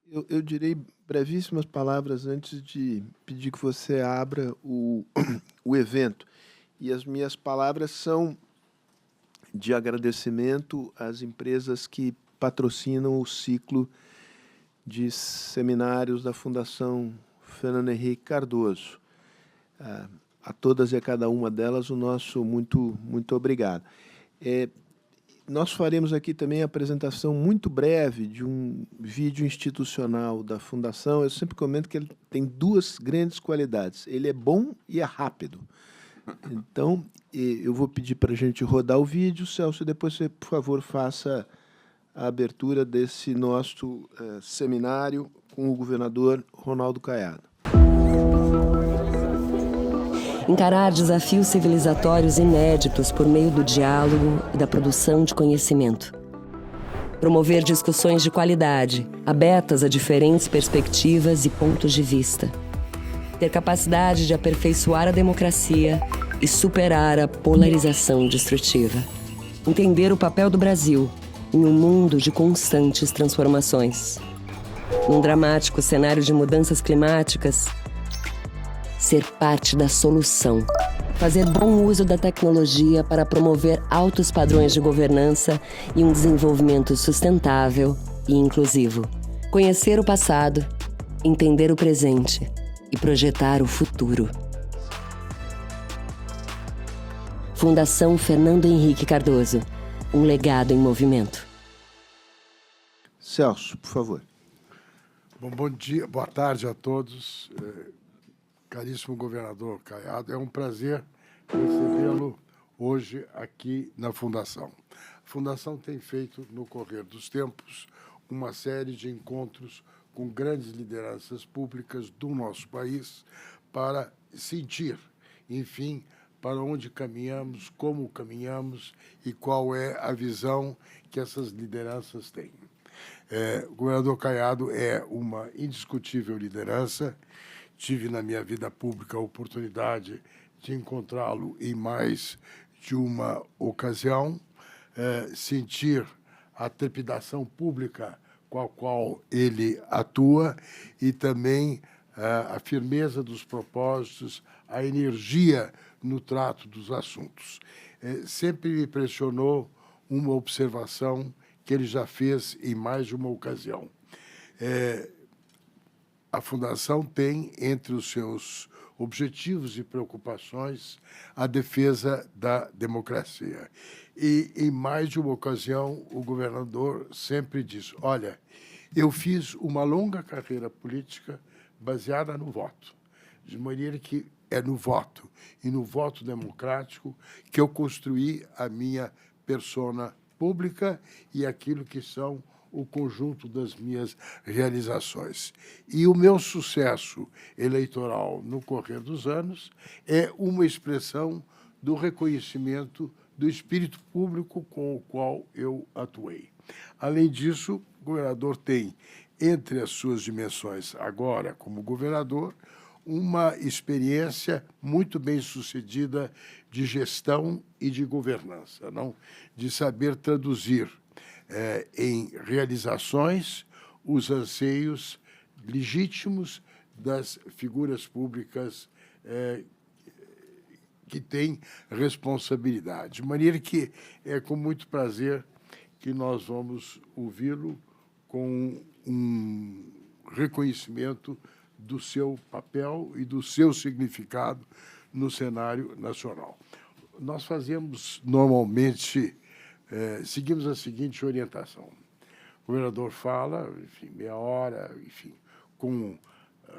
Eu direi brevíssimas palavras antes de pedir que você abra o evento. E as minhas palavras são de agradecimento às empresas que patrocinam o ciclo de seminários da Fundação Fernando Henrique Cardoso. A todas e a cada uma delas, o nosso muito obrigado. Nós faremos aqui também a apresentação muito breve de um vídeo institucional da Fundação. Eu sempre comento que ele tem duas grandes qualidades. Ele é bom e é rápido. Então, eu vou pedir para a gente rodar o vídeo. Celso, depois você, por favor, faça a abertura desse nosso seminário com o governador Ronaldo Caiado. Encarar desafios civilizatórios inéditos por meio do diálogo e da produção de conhecimento. Promover discussões de qualidade, abertas a diferentes perspectivas e pontos de vista. Ter capacidade de aperfeiçoar a democracia e superar a polarização destrutiva. Entender o papel do Brasil em um mundo de constantes transformações. Num dramático cenário de mudanças climáticas, ser parte da solução. Fazer bom uso da tecnologia para promover altos padrões de governança e um desenvolvimento sustentável e inclusivo. Conhecer o passado, entender o presente e projetar o futuro. Fundação Fernando Henrique Cardoso. Um legado em movimento. Celso, por favor. Bom dia, boa tarde a todos. Caríssimo governador Caiado, é um prazer recebê-lo hoje aqui na Fundação. A Fundação tem feito, no correr dos tempos, uma série de encontros com grandes lideranças públicas do nosso país para sentir, enfim, para onde caminhamos, como caminhamos e qual é a visão que essas lideranças têm. O governador Caiado é uma indiscutível liderança. Tive na minha vida pública a oportunidade de encontrá-lo em mais de uma ocasião, sentir a trepidação pública com a qual ele atua e também a firmeza dos propósitos, a energia no trato dos assuntos. Sempre me impressionou uma observação que ele já fez em mais de uma ocasião. A Fundação tem, entre os seus objetivos e preocupações, a defesa da democracia. E, em mais de uma ocasião, o governador sempre diz, olha, eu fiz uma longa carreira política baseada no voto, de maneira que é no voto e no voto democrático que eu construí a minha persona pública e aquilo que são o conjunto das minhas realizações. E o meu sucesso eleitoral no correr dos anos é uma expressão do reconhecimento do espírito público com o qual eu atuei. Além disso, o governador tem, entre as suas dimensões agora como governador, uma experiência muito bem-sucedida de gestão e de governança, não? De saber traduzir em realizações os anseios legítimos das figuras públicas que têm responsabilidade. De maneira que é com muito prazer que nós vamos ouvi-lo com um reconhecimento do seu papel e do seu significado no cenário nacional. Nós fazemos, normalmente, seguimos a seguinte orientação. O governador fala, enfim, meia hora, enfim, com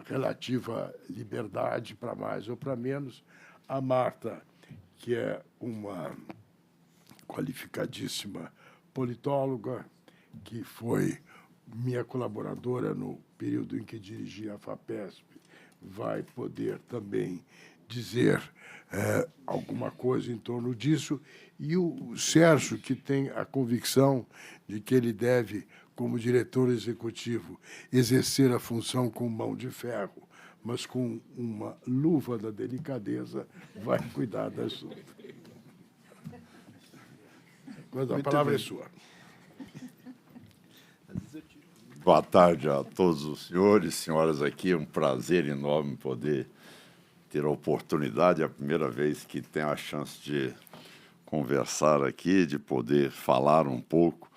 relativa liberdade para mais ou para menos. A Marta, que é uma qualificadíssima politóloga, que foi minha colaboradora no período em que dirigia a FAPESP, vai poder também dizer alguma coisa em torno disso. E o Sérgio, que tem a convicção de que ele deve, como diretor executivo, exercer a função com mão de ferro, mas com uma luva da delicadeza, vai cuidar da sua. A palavra é sua. Boa tarde a todos os senhores e senhoras aqui. É um prazer enorme poder ter a oportunidade, é a primeira vez que tenho a chance de conversar aqui, de poder falar um pouco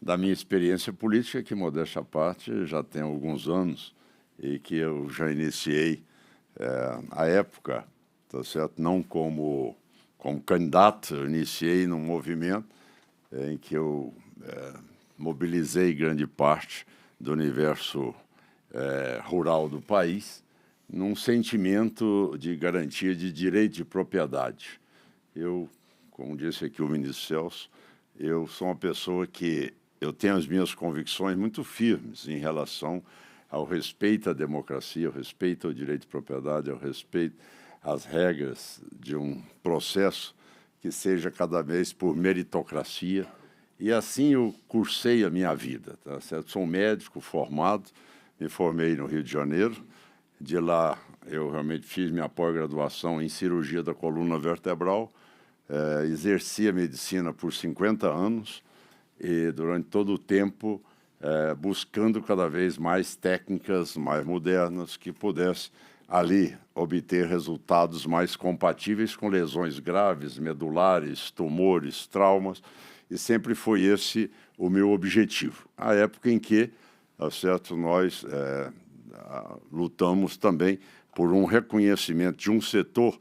da minha experiência política, que, modéstia à parte, já tem alguns anos e que eu já iniciei à época, tá certo? Não como candidato, eu iniciei num movimento em que eu mobilizei grande parte do universo rural do país num sentimento de garantia de direito de propriedade. Eu, como disse aqui o ministro Celso, eu sou uma pessoa que eu tenho as minhas convicções muito firmes em relação ao respeito à democracia, ao respeito ao direito de propriedade, ao respeito às regras de um processo que seja cada vez por meritocracia. E assim eu cursei a minha vida, tá certo? Sou um médico formado, me formei no Rio de Janeiro. De lá eu realmente fiz minha pós-graduação em cirurgia da coluna vertebral, exerci a medicina por 50 anos e durante todo o tempo buscando cada vez mais técnicas mais modernas que pudessem ali obter resultados mais compatíveis com lesões graves, medulares, tumores, traumas, e sempre foi esse o meu objetivo. A época em que, certo, nós lutamos também por um reconhecimento de um setor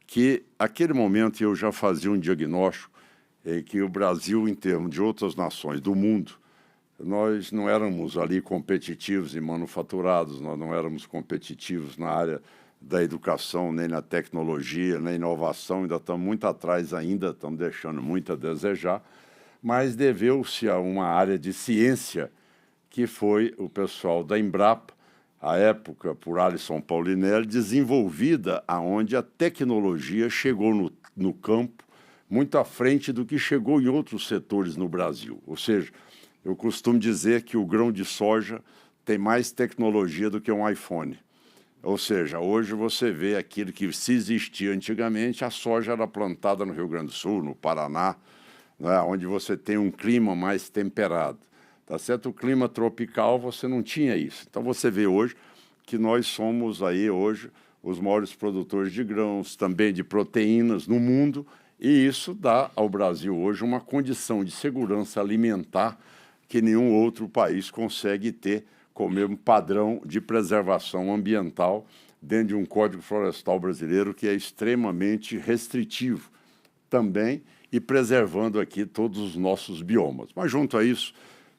que, naquele momento, eu já fazia um diagnóstico em que o Brasil, em termos de outras nações do mundo, nós não éramos ali competitivos em manufaturados, nós não éramos competitivos na área da educação, nem na tecnologia, na inovação, ainda estamos muito atrás ainda, estamos deixando muito a desejar, mas deveu-se a uma área de ciência que foi o pessoal da Embrapa, à época, por Alisson Paulinelli, desenvolvida aonde a tecnologia chegou no campo muito à frente do que chegou em outros setores no Brasil. Ou seja, eu costumo dizer que o grão de soja tem mais tecnologia do que um iPhone. Ou seja, hoje você vê aquilo que se existia antigamente, a soja era plantada no Rio Grande do Sul, no Paraná, né, onde você tem um clima mais temperado. Tá certo? O clima tropical você não tinha isso. Então você vê hoje que nós somos aí hoje os maiores produtores de grãos, também de proteínas no mundo, e isso dá ao Brasil hoje uma condição de segurança alimentar que nenhum outro país consegue ter com o mesmo padrão de preservação ambiental dentro de um Código Florestal brasileiro que é extremamente restritivo também e preservando aqui todos os nossos biomas. Mas junto a isso,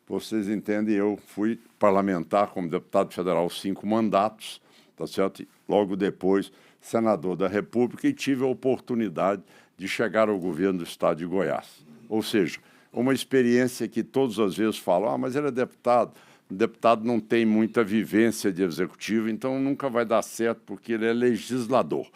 vocês entendem, eu fui parlamentar como deputado federal 5 mandatos, tá certo? E logo depois, senador da República, e tive a oportunidade de chegar ao governo do estado de Goiás. Ou seja, uma experiência que todos às vezes falam, mas ele é deputado, o deputado não tem muita vivência de executivo, então nunca vai dar certo porque ele é legislador.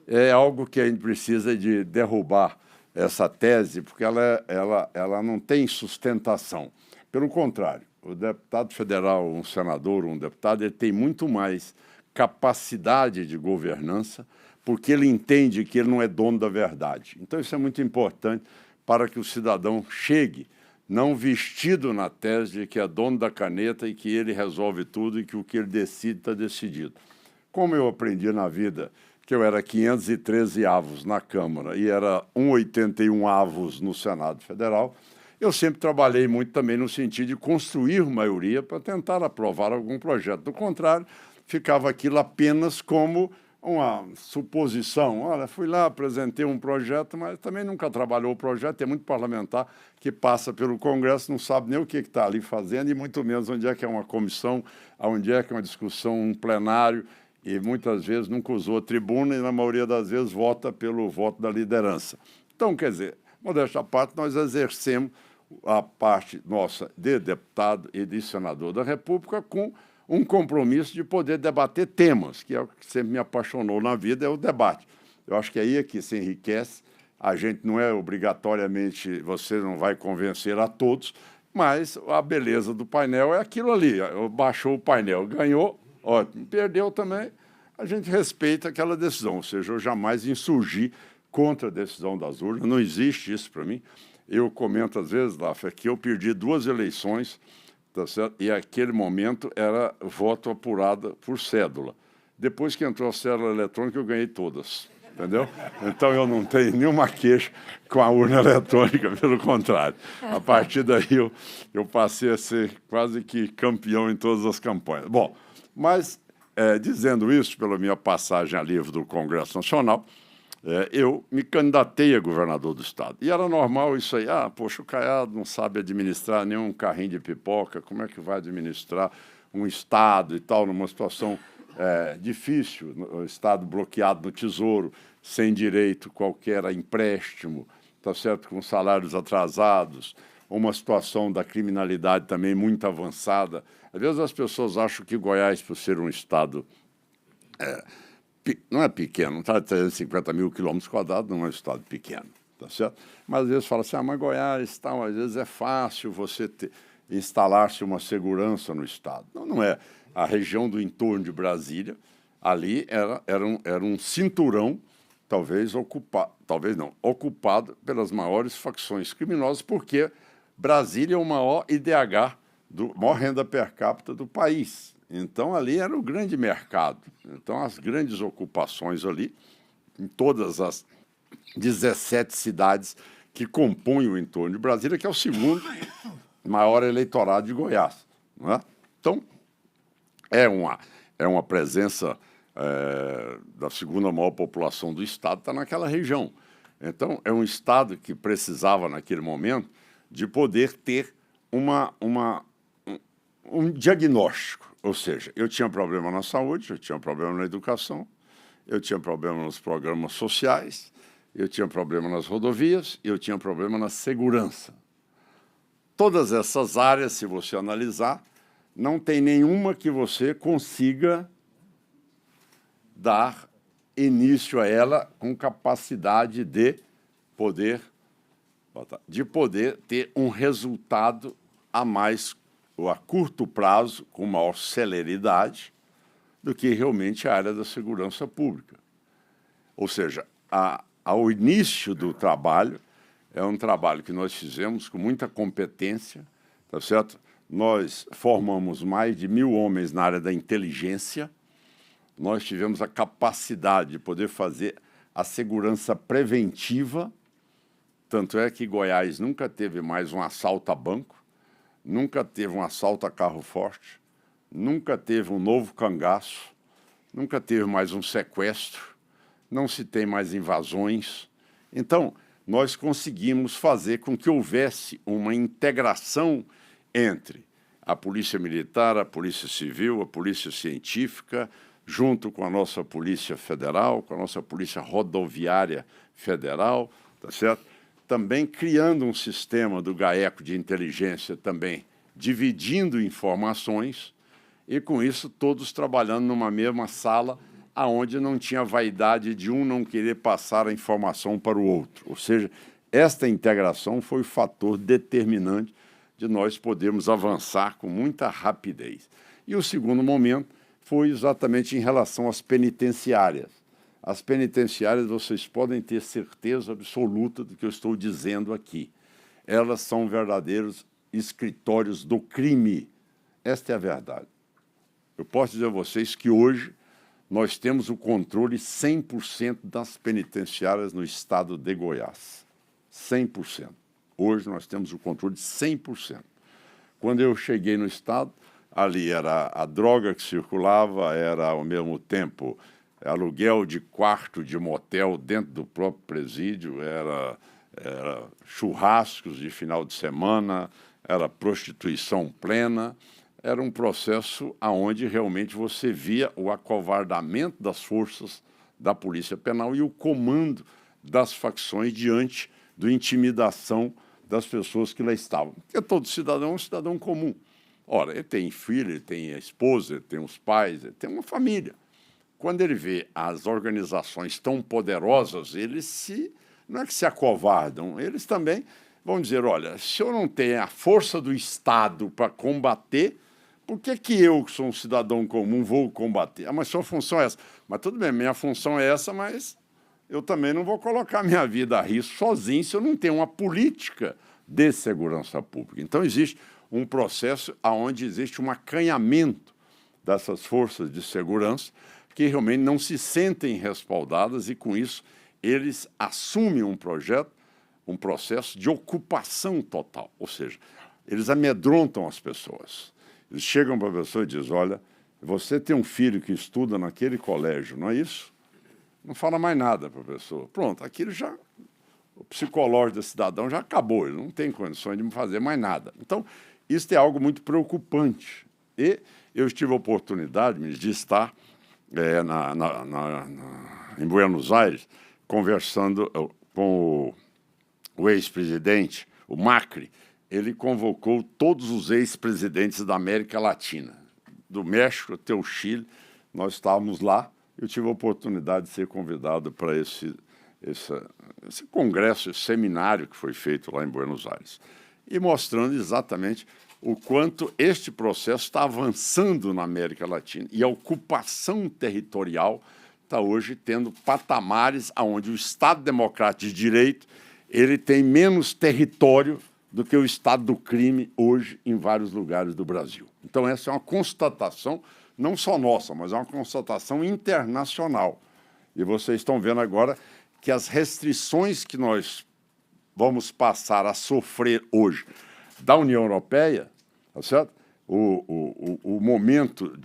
É algo que a gente precisa de derrubar essa tese, porque ela não tem sustentação. Pelo contrário, o deputado federal, um senador, um deputado, ele tem muito mais capacidade de governança, porque ele entende que ele não é dono da verdade. Então, isso é muito importante para que o cidadão chegue, não vestido na tese de que é dono da caneta e que ele resolve tudo e que o que ele decide está decidido. Como eu aprendi na vida que eu era 513 avos na Câmara e era 181 avos no Senado Federal, eu sempre trabalhei muito também no sentido de construir maioria para tentar aprovar algum projeto. Do contrário, ficava aquilo apenas como uma suposição. Olha, fui lá, apresentei um projeto, mas também nunca trabalhou o projeto. Tem muito parlamentar que passa pelo Congresso, não sabe nem o que está ali fazendo, e muito menos onde é que é uma comissão, onde é que é uma discussão, um plenário, e muitas vezes nunca usou a tribuna e, na maioria das vezes, vota pelo voto da liderança. Então, quer dizer, modéstia à parte, nós exercemos a parte nossa de deputado e de senador da República com um compromisso de poder debater temas, que é o que sempre me apaixonou na vida, é o debate. Eu acho que aí é que se enriquece. A gente não é obrigatoriamente, você não vai convencer a todos, mas a beleza do painel é aquilo ali. Baixou o painel, ganhou, ótimo. Perdeu também, a gente respeita aquela decisão. Ou seja, eu jamais insurgi contra a decisão das urnas, não existe isso para mim. Eu comento às vezes, Laffer, que eu perdi 2 eleições tá certo? E aquele momento era voto apurado por cédula. Depois que entrou a cédula eletrônica, eu ganhei todas, entendeu? Então, eu não tenho nenhuma queixa com a urna eletrônica, pelo contrário. A partir daí, eu passei a ser quase que campeão em todas as campanhas. Bom, mas, dizendo isso, pela minha passagem a livre do Congresso Nacional, eu me candidatei a governador do Estado. E era normal isso aí. Poxa, o Caiado não sabe administrar nenhum carrinho de pipoca, como é que vai administrar um Estado e tal, numa situação difícil, o Estado bloqueado no Tesouro, sem direito qualquer a empréstimo, tá certo? Com salários atrasados, uma situação da criminalidade também muito avançada. Às vezes as pessoas acham que Goiás, por ser um Estado... não é pequeno, não está de 350 mil quilômetros quadrados, não é um estado pequeno, tá certo? Mas às vezes fala assim, mas Goiás, tal, às vezes é fácil você instalar-se uma segurança no estado. Não, não é. A região do entorno de Brasília, ali era um cinturão, ocupado pelas maiores facções criminosas, porque Brasília é o maior IDH, maior renda per capita do país. Então, ali era o grande mercado. Então, as grandes ocupações ali, em todas as 17 cidades que compõem o entorno de Brasília, que é o segundo maior eleitorado de Goiás. Não é? Então, é uma presença da segunda maior população do Estado, está naquela região. Então, é um Estado que precisava, naquele momento, de poder ter um diagnóstico. Ou seja, eu tinha problema na saúde, eu tinha problema na educação, eu tinha problema nos programas sociais, eu tinha problema nas rodovias e eu tinha problema na segurança. Todas essas áreas, se você analisar, não tem nenhuma que você consiga dar início a ela com capacidade de poder ter um resultado a mais ou a curto prazo, com maior celeridade, do que realmente a área da segurança pública. Ou seja, ao início do trabalho, é um trabalho que nós fizemos com muita competência, tá certo? Nós formamos mais de 1.000 homens na área da inteligência, nós tivemos a capacidade de poder fazer a segurança preventiva, tanto é que Goiás nunca teve mais um assalto a banco, nunca teve um assalto a carro forte, nunca teve um novo cangaço, nunca teve mais um sequestro, não se tem mais invasões. Então, nós conseguimos fazer com que houvesse uma integração entre a Polícia Militar, a Polícia Civil, a Polícia Científica, junto com a nossa Polícia Federal, com a nossa Polícia Rodoviária Federal, tá certo? Também criando um sistema do GAECO de inteligência também, dividindo informações e, com isso, todos trabalhando numa mesma sala, aonde não tinha vaidade de um não querer passar a informação para o outro. Ou seja, esta integração foi o fator determinante de nós podermos avançar com muita rapidez. E o segundo momento foi exatamente em relação às penitenciárias. As penitenciárias, vocês podem ter certeza absoluta do que eu estou dizendo aqui. Elas são verdadeiros escritórios do crime. Esta é a verdade. Eu posso dizer a vocês que hoje nós temos o controle 100% das penitenciárias no estado de Goiás. 100%. Hoje nós temos o controle de 100%. Quando eu cheguei no estado, ali era a droga que circulava, era ao mesmo tempo aluguel de quarto de motel dentro do próprio presídio, era churrascos de final de semana, era prostituição plena, era um processo onde realmente você via o acovardamento das forças da Polícia Penal e o comando das facções diante da intimidação das pessoas que lá estavam. Porque todo cidadão é um cidadão comum. Ora, ele tem filho, ele tem a esposa, ele tem os pais, ele tem uma família. Quando ele vê as organizações tão poderosas, eles não é que se acovardam, eles também vão dizer, olha, se eu não tenho a força do Estado para combater, por que eu, que sou um cidadão comum, vou combater? Mas sua função é essa. Mas tudo bem, minha função é essa, mas eu também não vou colocar minha vida a risco sozinho se eu não tenho uma política de segurança pública. Então, existe um processo onde existe um acanhamento dessas forças de segurança que realmente não se sentem respaldadas e, com isso, eles assumem um processo de ocupação total. Ou seja, eles amedrontam as pessoas. Eles chegam para a pessoa e dizem, olha, você tem um filho que estuda naquele colégio, não é isso? Não fala mais nada para a pessoa. Pronto, aquilo já... O psicológico do cidadão já acabou, ele não tem condições de fazer mais nada. Então, isso é algo muito preocupante. E eu tive a oportunidade de estar em Buenos Aires conversando com o ex-presidente, o Macri. Ele convocou todos os ex-presidentes da América Latina, do México até o Chile. Nós estávamos lá, eu tive a oportunidade de ser convidado para esse congresso, esse seminário que foi feito lá em Buenos Aires, e mostrando exatamente o quanto este processo está avançando na América Latina e a ocupação territorial está hoje tendo patamares onde o Estado Democrático de Direito ele tem menos território do que o Estado do crime hoje em vários lugares do Brasil. Então, essa é uma constatação, não só nossa, mas é uma constatação internacional. E vocês estão vendo agora que as restrições que nós vamos passar a sofrer hoje da União Europeia, tá certo? O momento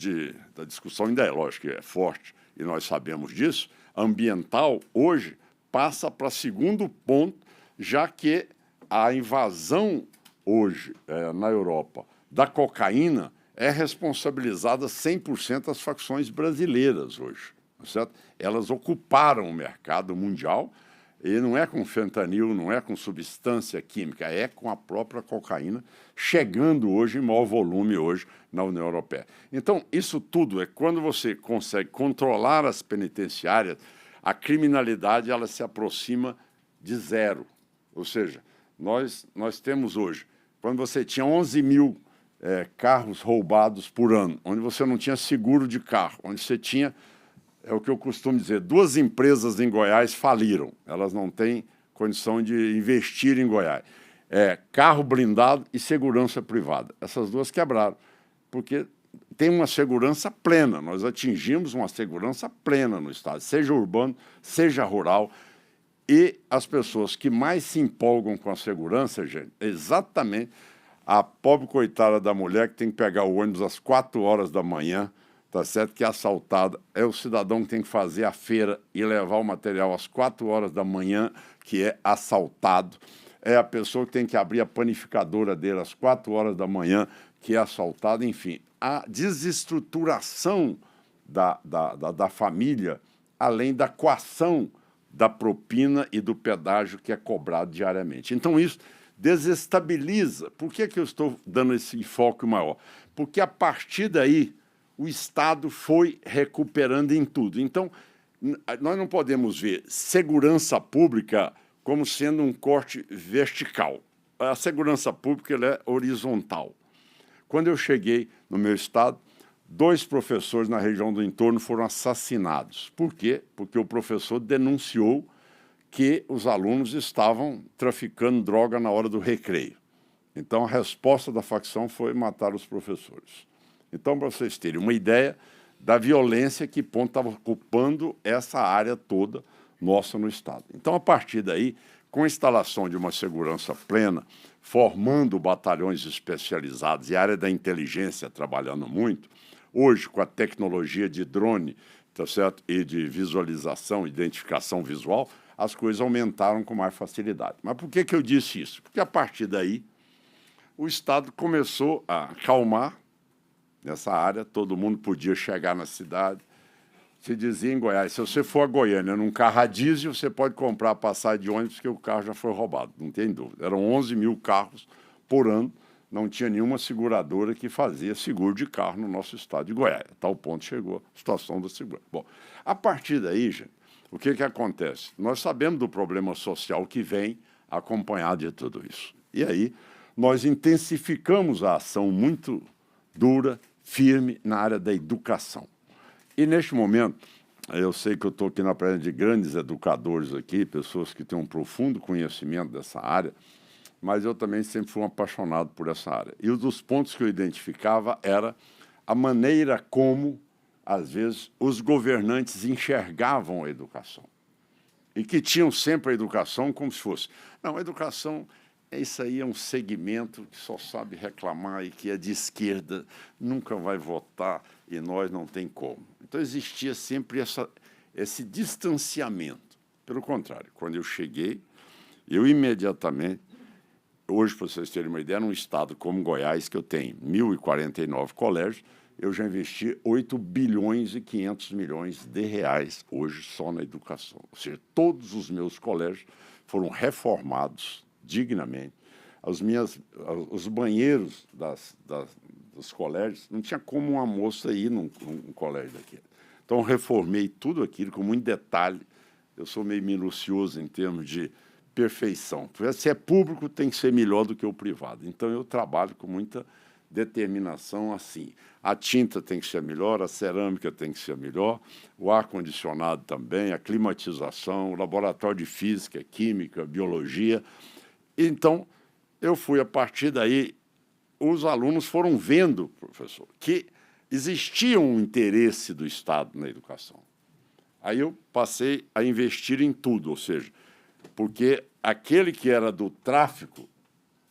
da discussão ainda é, lógico, que é forte, e nós sabemos disso, ambiental, hoje, passa para segundo ponto, já que a invasão hoje na Europa da cocaína é responsabilizada 100% das facções brasileiras hoje, tá certo? Elas ocuparam o mercado mundial e não é com fentanil, não é com substância química, é com a própria cocaína, chegando hoje em maior volume hoje na União Europeia. Então, isso tudo é quando você consegue controlar as penitenciárias, a criminalidade ela se aproxima de zero. Ou seja, nós temos hoje, quando você tinha 11 mil carros roubados por ano, onde você não tinha seguro de carro, onde você tinha... É o que eu costumo dizer, 2 empresas em Goiás faliram, elas não têm condição de investir em Goiás. Carro blindado e segurança privada. Essas 2 quebraram, porque tem uma segurança plena, nós atingimos uma segurança plena no estado, seja urbano, seja rural, e as pessoas que mais se empolgam com a segurança, gente, exatamente a pobre coitada da mulher que tem que pegar o ônibus às 4 horas da manhã, tá certo? Que é assaltada, é o cidadão que tem que fazer a feira e levar o material às 4 horas da manhã, que é assaltado, é a pessoa que tem que abrir a panificadora dele às 4 horas da manhã, que é assaltada, enfim. A desestruturação da família, além da coação da propina e do pedágio que é cobrado diariamente. Então, isso desestabiliza. Por que eu estou dando esse enfoque maior? Porque, a partir daí, o Estado foi recuperando em tudo. Então, nós não podemos ver segurança pública como sendo um corte vertical. A segurança pública ela é horizontal. Quando eu cheguei no meu estado, 2 professores na região do entorno foram assassinados. Por quê? Porque o professor denunciou que os alunos estavam traficando droga na hora do recreio. Então, a resposta da facção foi matar os professores. Então, para vocês terem uma ideia da violência que estava ocupando essa área toda nossa no Estado. Então, a partir daí, com a instalação de uma segurança plena, formando batalhões especializados e a área da inteligência trabalhando muito, hoje, com a tecnologia de drone, tá certo? E de visualização, identificação visual, as coisas aumentaram com mais facilidade. Mas por que eu disse isso? Porque, a partir daí, o Estado começou a acalmar nessa área, todo mundo podia chegar na cidade. Se dizia em Goiás, se você for a Goiânia num carro a diesel, você pode comprar a passagem de ônibus, porque o carro já foi roubado, não tem dúvida. Eram 11 mil carros por ano, não tinha nenhuma seguradora que fazia seguro de carro no nosso estado de Goiás. A tal ponto chegou a situação da segurança. Bom, a partir daí, gente, o que acontece? Nós sabemos do problema social que vem acompanhado de tudo isso. E aí, nós intensificamos a ação muito dura, firme na área da educação. E, neste momento, eu sei que eu estou aqui na presença de grandes educadores aqui, pessoas que têm um profundo conhecimento dessa área, mas eu também sempre fui um apaixonado por essa área. E um dos pontos que eu identificava era a maneira como, às vezes, os governantes enxergavam a educação. E que tinham sempre a educação como se fosse... Não, a educação, isso aí é um segmento que só sabe reclamar e que é de esquerda, nunca vai votar e nós não tem como. Então, existia sempre esse distanciamento. Pelo contrário, quando eu cheguei, eu imediatamente... Hoje, para vocês terem uma ideia, num estado como Goiás, que eu tenho 1.049 colégios, eu já investi 8 bilhões e 500 milhões de reais hoje só na educação. Ou seja, todos os meus colégios foram reformados dignamente. Os banheiros dos colégios, não tinha como uma moça ir num colégio daquele. Então, eu reformei tudo aquilo com muito detalhe. Eu sou meio minucioso em termos de perfeição. Se é público, tem que ser melhor do que o privado. Então, eu trabalho com muita determinação assim. A tinta tem que ser melhor, a cerâmica tem que ser melhor, o ar-condicionado também, a climatização, o laboratório de física, química, biologia. Então, eu fui, a partir daí, os alunos foram vendo, professor, que existia um interesse do Estado na educação. Aí eu passei a investir em tudo, ou seja, porque aquele que era do tráfico,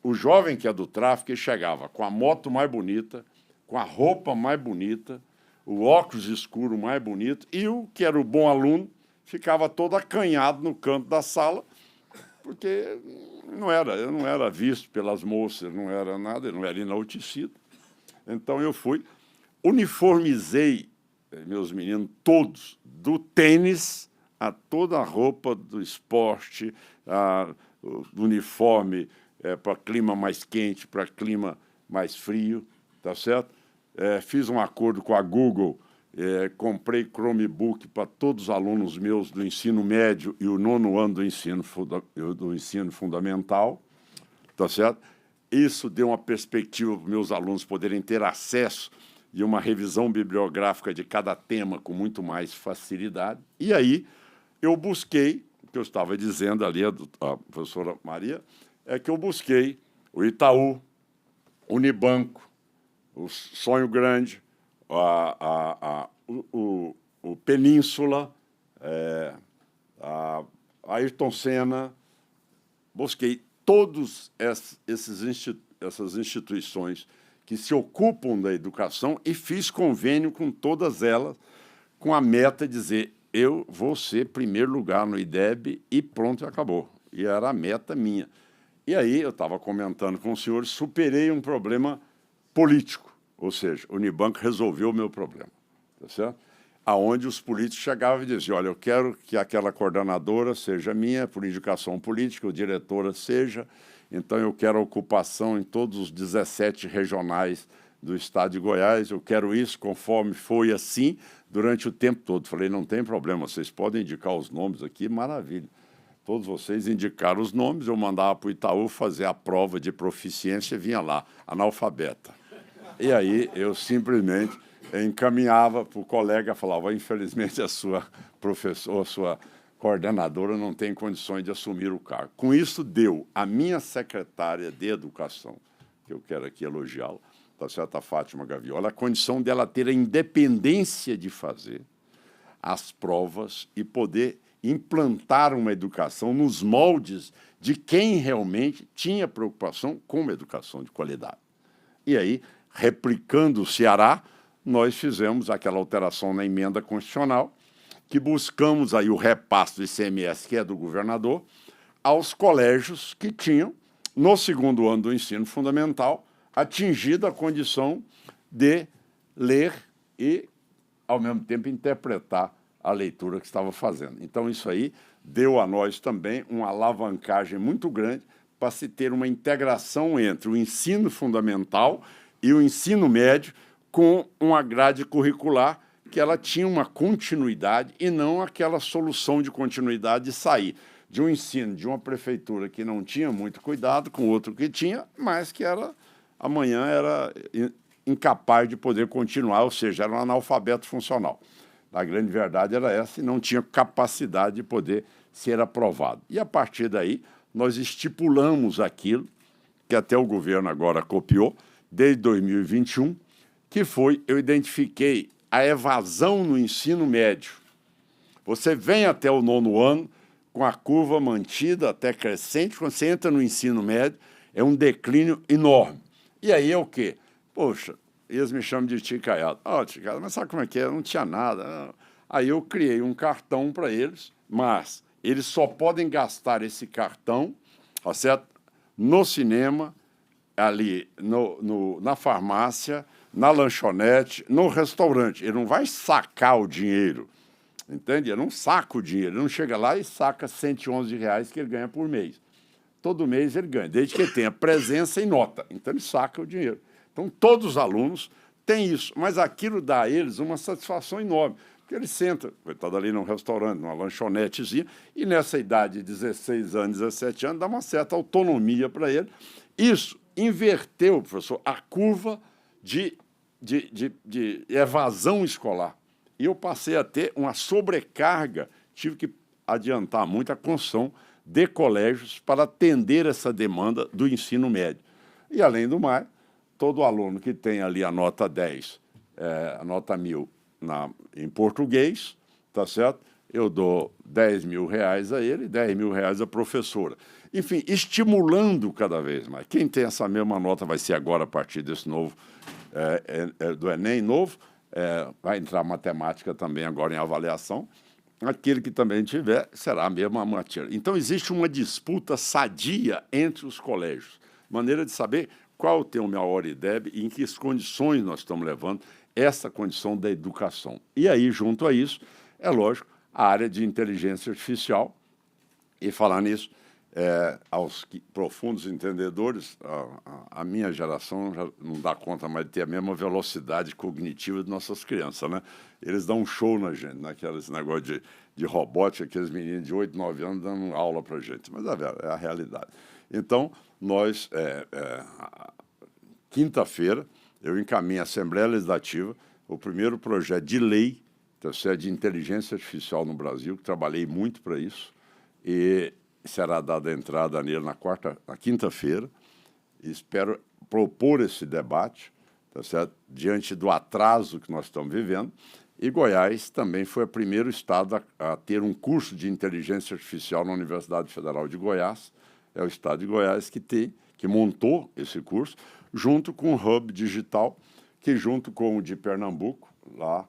o jovem que é do tráfico, ele chegava com a moto mais bonita, com a roupa mais bonita, o óculos escuro mais bonito, e o que era o bom aluno ficava todo acanhado no canto da sala, porque eu não era visto pelas moças, não era nada, não era enaltecido. Então, eu uniformizei meus meninos todos, do tênis a toda a roupa do esporte, o uniforme para clima mais quente, para clima mais frio, tá certo? Fiz um acordo com a Google, comprei Chromebook para todos os alunos meus do ensino médio e o 9º ano do ensino fundamental, tá certo? Isso deu uma perspectiva para meus alunos poderem ter acesso e uma revisão bibliográfica de cada tema com muito mais facilidade. E aí eu busquei, o que eu estava dizendo ali, a professora Maria, é que eu busquei o Itaú, Unibanco, o Sonho Grande, o Península, a Ayrton Senna, busquei todas essas instituições que se ocupam da educação e fiz convênio com todas elas com a meta de dizer eu vou ser primeiro lugar no IDEB e pronto, acabou. E era a meta minha. E aí, eu estava comentando com os senhores, superei um problema político, ou seja, o Unibanco resolveu o meu problema, tá certo? Aonde os políticos chegavam e diziam, olha, eu quero que aquela coordenadora seja minha, por indicação política, ou diretora seja, então eu quero a ocupação em todos os 17 regionais do estado de Goiás, eu quero isso, conforme foi assim, durante o tempo todo. Falei, não tem problema, vocês podem indicar os nomes aqui, maravilha. Todos vocês indicaram os nomes, eu mandava para o Itaú fazer a prova de proficiência e vinha lá, analfabeta. E aí eu simplesmente encaminhava para o colega, falava, infelizmente a sua professora, a sua coordenadora não tem condições de assumir o cargo. Com isso deu a minha secretária de Educação, que eu quero aqui elogiá-la, tá certo, a Fátima Gaviola, a condição dela ter a independência de fazer as provas e poder implantar uma educação nos moldes de quem realmente tinha preocupação com uma educação de qualidade. E aí, replicando o Ceará, nós fizemos aquela alteração na emenda constitucional, que buscamos aí o repasse do ICMS, que é do governador, aos colégios que tinham, no 2º ano do ensino fundamental, atingido a condição de ler e, ao mesmo tempo, interpretar a leitura que estava fazendo. Então, isso aí deu a nós também uma alavancagem muito grande para se ter uma integração entre o ensino fundamental e o ensino médio com uma grade curricular que ela tinha uma continuidade e não aquela solução de continuidade de sair de um ensino de uma prefeitura que não tinha muito cuidado com outro que tinha, mas que amanhã era incapaz de poder continuar, ou seja, era um analfabeto funcional. A grande verdade era essa, e não tinha capacidade de poder ser aprovado. E, a partir daí, nós estipulamos aquilo que até o governo agora copiou, desde 2021, que foi, eu identifiquei a evasão no ensino médio. Você vem até o 9º ano com a curva mantida, até crescente, quando você entra no ensino médio, é um declínio enorme. E aí é o quê? Poxa, eles me chamam de ticaiado. Ticaiado, mas sabe como é que é? Não tinha nada. Aí eu criei um cartão para eles, mas eles só podem gastar esse cartão, tá certo? No cinema, ali na farmácia, na lanchonete, no restaurante. Ele não vai sacar o dinheiro, entende? Ele não saca o dinheiro, ele não chega lá e saca R$111 que ele ganha por mês. Todo mês ele ganha, desde que ele tenha presença e nota. Então, ele saca o dinheiro. Então, todos os alunos têm isso, mas aquilo dá a eles uma satisfação enorme, porque eles sentam, coitado, ali num restaurante, numa lanchonetezinha, e nessa idade de 16 anos, 17 anos, dá uma certa autonomia para ele. Isso inverteu, professor, a curva de evasão escolar. E eu passei a ter uma sobrecarga, tive que adiantar muito a construção de colégios para atender essa demanda do ensino médio. E, além do mais, todo aluno que tem ali a nota 10, a nota 1000 em português, tá certo? Eu dou R$10.000 a ele, R$10.000 à professora. Enfim, estimulando cada vez mais. Quem tem essa mesma nota vai ser agora, a partir desse novo, do Enem novo, vai entrar matemática também agora em avaliação. Aquele que também tiver será a mesma matéria. Então, existe uma disputa sadia entre os colégios. Maneira de saber qual tem o maior IDEB e em que condições nós estamos levando essa condição da educação. E aí, junto a isso, é lógico, a área de inteligência artificial. E falar nisso, aos profundos entendedores, a minha geração já não dá conta mais de ter a mesma velocidade cognitiva de nossas crianças, né? Eles dão um show na gente, naqueles negócio de robótica, aqueles meninos de 8, 9 anos dando aula para a gente, mas é a realidade. Então, nós, quinta-feira, eu encaminho à Assembleia Legislativa o primeiro projeto de lei de inteligência artificial no Brasil, que trabalhei muito para isso, e será dada a entrada nele na quinta-feira. Espero propor esse debate, tá certo? Diante do atraso que nós estamos vivendo. E Goiás também foi o primeiro estado a ter um curso de inteligência artificial na Universidade Federal de Goiás. É o estado de Goiás que montou esse curso, junto com o Hub Digital, que junto com o de Pernambuco, lá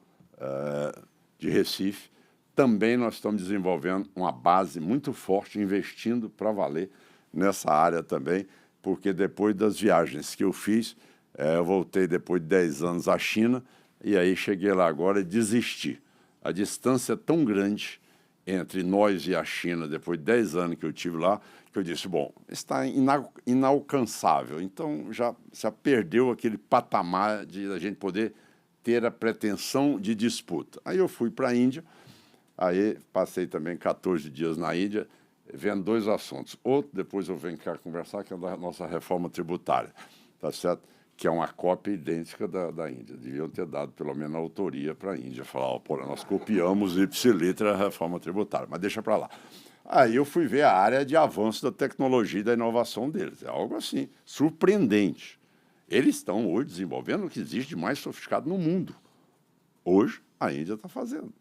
de Recife, também nós estamos desenvolvendo uma base muito forte, investindo para valer nessa área também, porque depois das viagens que eu fiz, eu voltei depois de 10 anos à China, e aí cheguei lá agora e desisti. A distância é tão grande entre nós e a China, depois de 10 anos que eu estive lá, que eu disse, bom, está inalcançável, então já perdeu aquele patamar de a gente poder ter a pretensão de disputa. Aí eu fui para a Índia. Aí passei também 14 dias na Índia, vendo 2 assuntos. Outro, depois eu venho cá conversar, que é da nossa reforma tributária, tá certo? Que é uma cópia idêntica da Índia. Deviam ter dado, pelo menos, a autoria para a Índia. Falar, nós copiamos ipsiliter a reforma tributária, mas deixa para lá. Aí eu fui ver a área de avanço da tecnologia e da inovação deles. É algo assim, surpreendente. Eles estão hoje desenvolvendo o que existe de mais sofisticado no mundo. Hoje, a Índia está fazendo.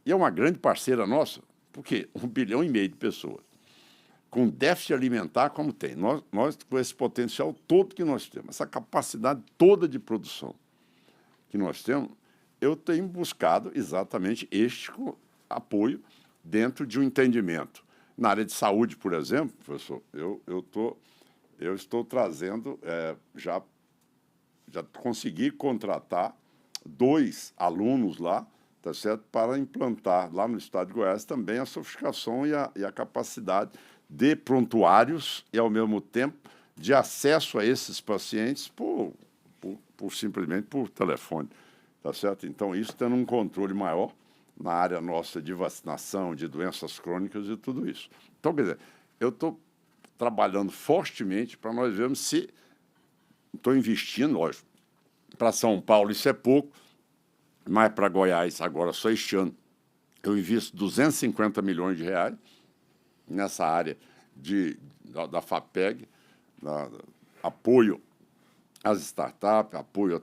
E é uma grande parceira nossa, porque 1,5 bilhão de pessoas, com déficit alimentar como tem, nós com esse potencial todo que nós temos, essa capacidade toda de produção que nós temos, eu tenho buscado exatamente este apoio dentro de um entendimento. Na área de saúde, por exemplo, professor, eu estou trazendo, já consegui contratar 2 alunos lá, tá certo? Para implantar lá no estado de Goiás também a sofisticação e a capacidade de prontuários e, ao mesmo tempo, de acesso a esses pacientes simplesmente por telefone, tá certo? Então, isso tendo um controle maior na área nossa de vacinação, de doenças crônicas e tudo isso. Então, quer dizer, eu estou trabalhando fortemente para nós vermos se estou investindo, lógico, para São Paulo isso é pouco, mas para Goiás, agora só este ano, eu invisto R$250 milhões nessa área da FAPEG, apoio às startups, apoio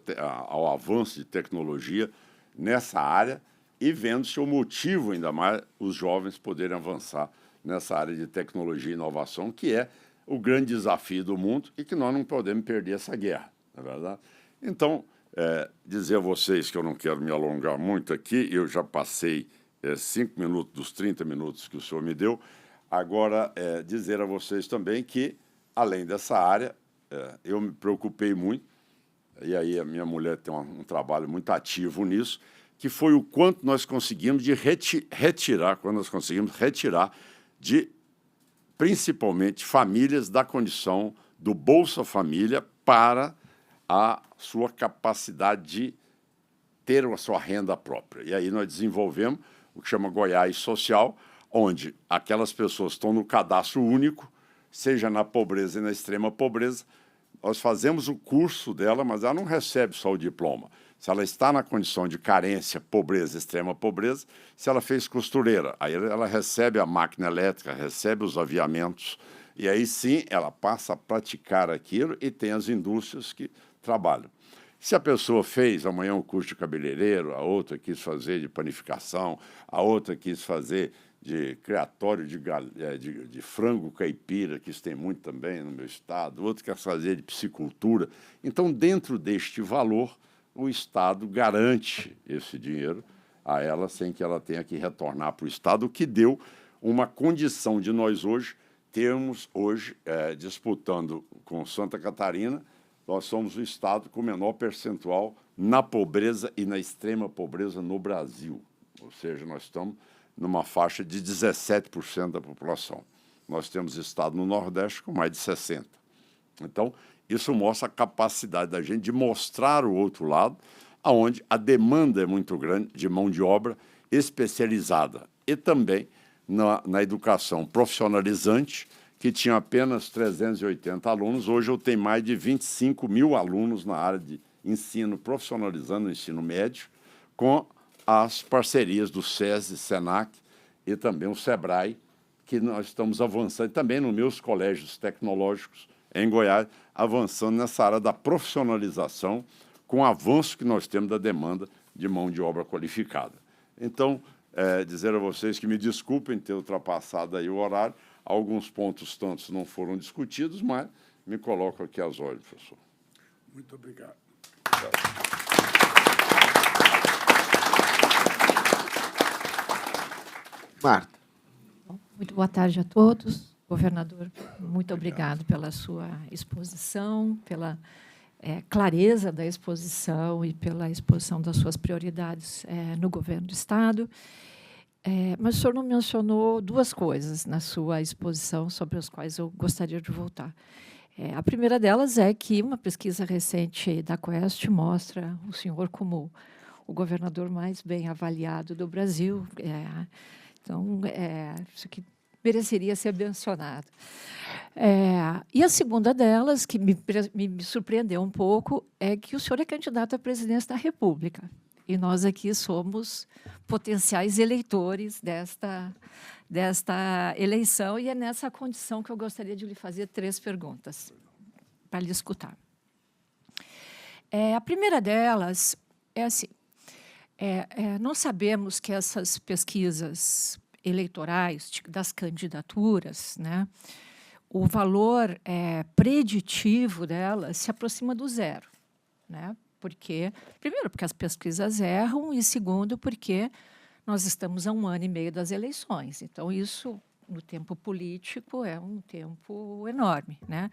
ao avanço de tecnologia nessa área e vendo-se o motivo, ainda mais, os jovens poderem avançar nessa área de tecnologia e inovação, que é o grande desafio do mundo e que nós não podemos perder essa guerra, não é verdade? Então, dizer a vocês que eu não quero me alongar muito aqui, eu já passei 5 minutos dos 30 minutos que o senhor me deu. Agora, dizer a vocês também que, além dessa área, eu me preocupei muito, e aí a minha mulher tem um trabalho muito ativo nisso, que foi o quanto nós conseguimos de retirar, quando nós conseguimos retirar de, principalmente, famílias da condição do Bolsa Família para a sua capacidade de ter a sua renda própria. E aí nós desenvolvemos o que chama Goiás Social, onde aquelas pessoas estão no cadastro único, seja na pobreza e na extrema pobreza. Nós fazemos o curso dela, mas ela não recebe só o diploma. Se ela está na condição de carência, pobreza, extrema pobreza, se ela fez costureira, aí ela recebe a máquina elétrica, recebe os aviamentos, e aí sim ela passa a praticar aquilo e tem as indústrias que trabalham. Se a pessoa fez amanhã um curso de cabeleireiro, a outra quis fazer de panificação, a outra quis fazer de criatório de frango caipira, que isso tem muito também no meu estado, outro quer fazer de piscicultura. Então, dentro deste valor, o Estado garante esse dinheiro a ela sem que ela tenha que retornar para o Estado, o que deu uma condição de nós hoje termos, disputando com Santa Catarina, nós somos o Estado com o menor percentual na pobreza e na extrema pobreza no Brasil. Ou seja, nós estamos numa faixa de 17% da população. Nós temos Estado no Nordeste com mais de 60%. Então, isso mostra a capacidade da gente de mostrar o outro lado, onde a demanda é muito grande de mão de obra especializada e também na educação profissionalizante, que tinha apenas 380 alunos. Hoje eu tenho mais de 25 mil alunos na área de ensino profissionalizando o ensino médio, com as parcerias do SESI, SENAC e também o SEBRAE, que nós estamos avançando, também nos meus colégios tecnológicos em Goiás, avançando nessa área da profissionalização, com o avanço que nós temos da demanda de mão de obra qualificada. Então, dizer a vocês que me desculpem ter ultrapassado aí o horário, alguns pontos tantos não foram discutidos, mas me coloco aqui às ordens, professor. Muito obrigado. Marta. Muito boa tarde a todos. Governador, muito obrigado pela sua exposição, pela clareza da exposição e pela exposição das suas prioridades no governo do Estado. Mas o senhor não mencionou duas coisas na sua exposição sobre as quais eu gostaria de voltar. A primeira delas é que uma pesquisa recente da Quest mostra o senhor como o governador mais bem avaliado do Brasil. Então, isso que mereceria ser mencionado. E a segunda delas, que me surpreendeu um pouco, é que o senhor é candidato à presidência da República. E nós aqui somos potenciais eleitores desta eleição, e é nessa condição que eu gostaria de lhe fazer 3 perguntas, para lhe escutar. A primeira delas é assim, nós sabemos que essas pesquisas eleitorais das candidaturas, né, o valor preditivo delas se aproxima do zero, né? Primeiro, porque as pesquisas erram, e segundo, porque nós estamos a 1 ano e meio das eleições. Então, isso, no tempo político, é um tempo enorme, né?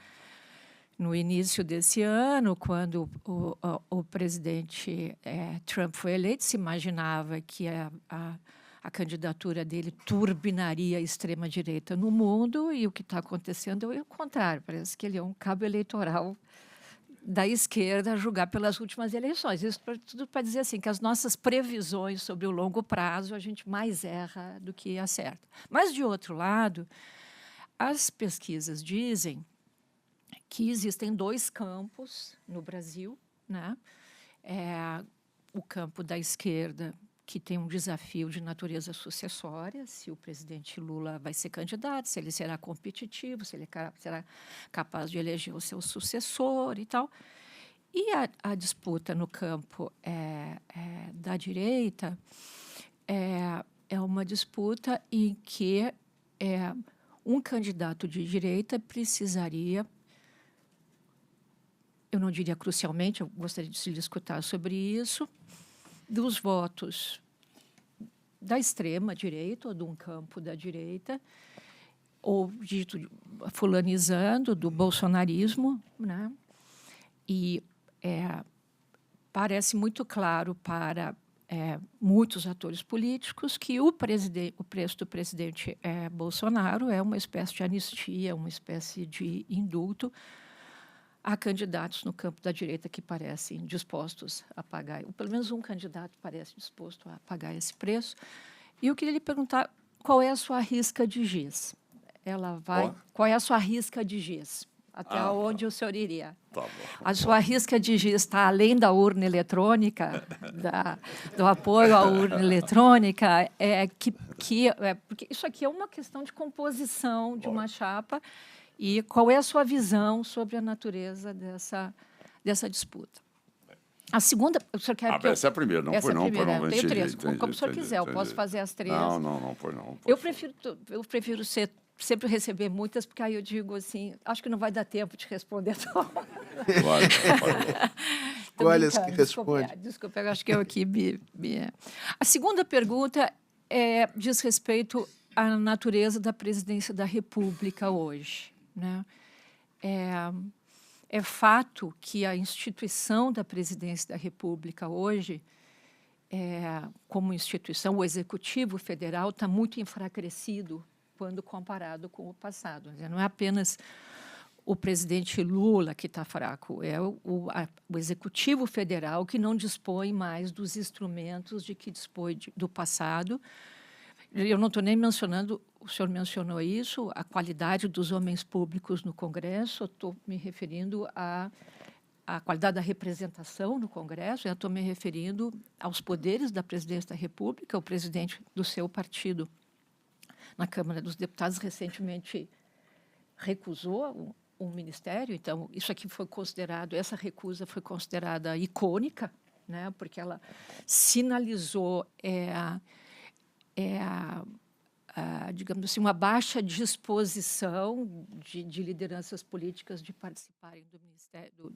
No início desse ano, quando o presidente Trump foi eleito, se imaginava que a candidatura dele turbinaria a extrema-direita no mundo, e o que está acontecendo é o contrário. Parece que ele é um cabo eleitoral da esquerda a julgar pelas últimas eleições. Isso tudo para dizer assim, que as nossas previsões sobre o longo prazo a gente mais erra do que acerta. Mas, de outro lado, as pesquisas dizem que existem 2 campos no Brasil, né? O campo da esquerda, que tem um desafio de natureza sucessória, se o presidente Lula vai ser candidato, se ele será competitivo, se ele será capaz de eleger o seu sucessor e tal. E a disputa no campo da direita é uma disputa em que um candidato de direita precisaria, eu não diria crucialmente, eu gostaria de se discutir sobre isso, dos votos da extrema-direita ou de um campo da direita, ou, dito fulanizando, do bolsonarismo, né? E parece muito claro para muitos atores políticos que o preço do presidente Bolsonaro é uma espécie de anistia, uma espécie de indulto a candidatos no campo da direita que parecem dispostos a pagar, ou pelo menos um candidato parece disposto a pagar esse preço. E eu queria lhe perguntar qual é a sua risca de giz. Qual é a sua risca de giz? Até onde o senhor iria? Tá bom. A sua risca de giz está além da urna eletrônica, do apoio à urna eletrônica, porque isso aqui é uma questão de composição de uma chapa. E qual é a sua visão sobre a natureza dessa disputa? A segunda... O senhor quer essa é a primeira, não foi não. Eu tenho três, como o senhor quiser, eu posso fazer as três. Não, foi não. Eu prefiro sempre receber muitas, porque aí eu digo assim, acho que não vai dar tempo de responder todas. Olha as que responde. Desculpa, eu acho que eu aqui... A segunda pergunta diz respeito à natureza da presidência da República hoje, né? É fato que a instituição da presidência da República hoje, como instituição, o Executivo Federal está muito enfraquecido quando comparado com o passado. Não é apenas o presidente Lula que está fraco, é o Executivo Federal que não dispõe mais dos instrumentos de que dispõe do passado. Eu não estou nem mencionando, o senhor mencionou isso, a qualidade dos homens públicos no Congresso, eu estou me referindo à qualidade da representação no Congresso, eu estou me referindo aos poderes da presidência da República, o presidente do seu partido na Câmara dos Deputados recentemente recusou um ministério, então isso aqui foi considerado, essa recusa foi considerada icônica, né, porque ela sinalizou digamos assim, uma baixa disposição de lideranças políticas de participarem do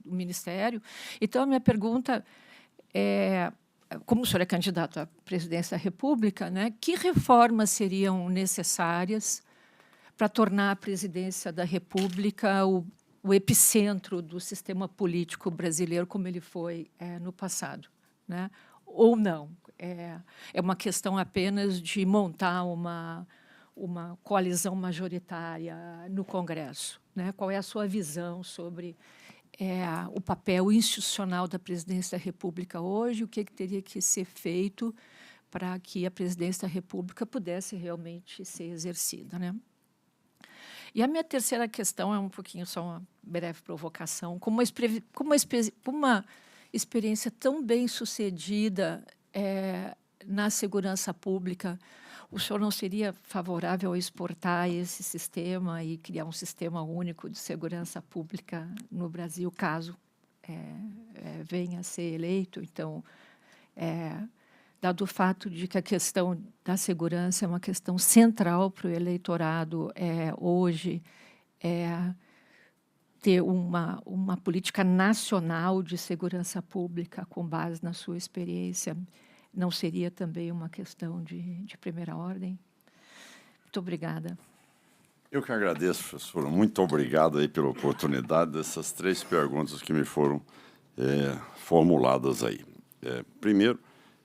ministério. Então, a minha pergunta como o senhor é candidato à presidência da República, né, que reformas seriam necessárias para tornar a presidência da República o epicentro do sistema político brasileiro, como ele foi no passado, né? Ou não? É uma questão apenas de montar uma coalizão majoritária no Congresso, né? Qual é a sua visão sobre o papel institucional da presidência da República hoje, o que teria que ser feito para que a presidência da República pudesse realmente ser exercida, né? E a minha terceira questão é um pouquinho só uma breve provocação. Como uma experiência tão bem sucedida na segurança pública, o senhor não seria favorável a exportar esse sistema e criar um sistema único de segurança pública no Brasil, caso venha a ser eleito? Então, dado o fato de que a questão da segurança é uma questão central para o eleitorado hoje, ter uma política nacional de segurança pública com base na sua experiência não seria também uma questão de primeira ordem? Muito obrigada. Eu que agradeço, professora. Muito obrigado aí pela oportunidade dessas três perguntas que me foram formuladas aí. Primeiro,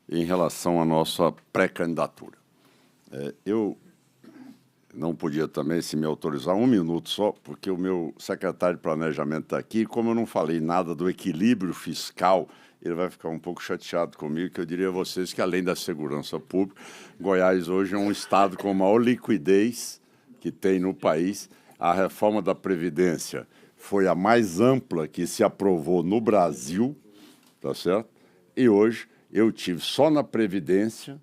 em relação à nossa pré-candidatura. Eu não podia também, se me autorizar, 1 minuto só, porque o meu secretário de Planejamento está aqui, e como eu não falei nada do equilíbrio fiscal, ele vai ficar um pouco chateado comigo, que eu diria a vocês que, além da segurança pública, Goiás hoje é um estado com a maior liquidez que tem no país. A reforma da Previdência foi a mais ampla que se aprovou no Brasil, tá certo? E hoje eu tive só na Previdência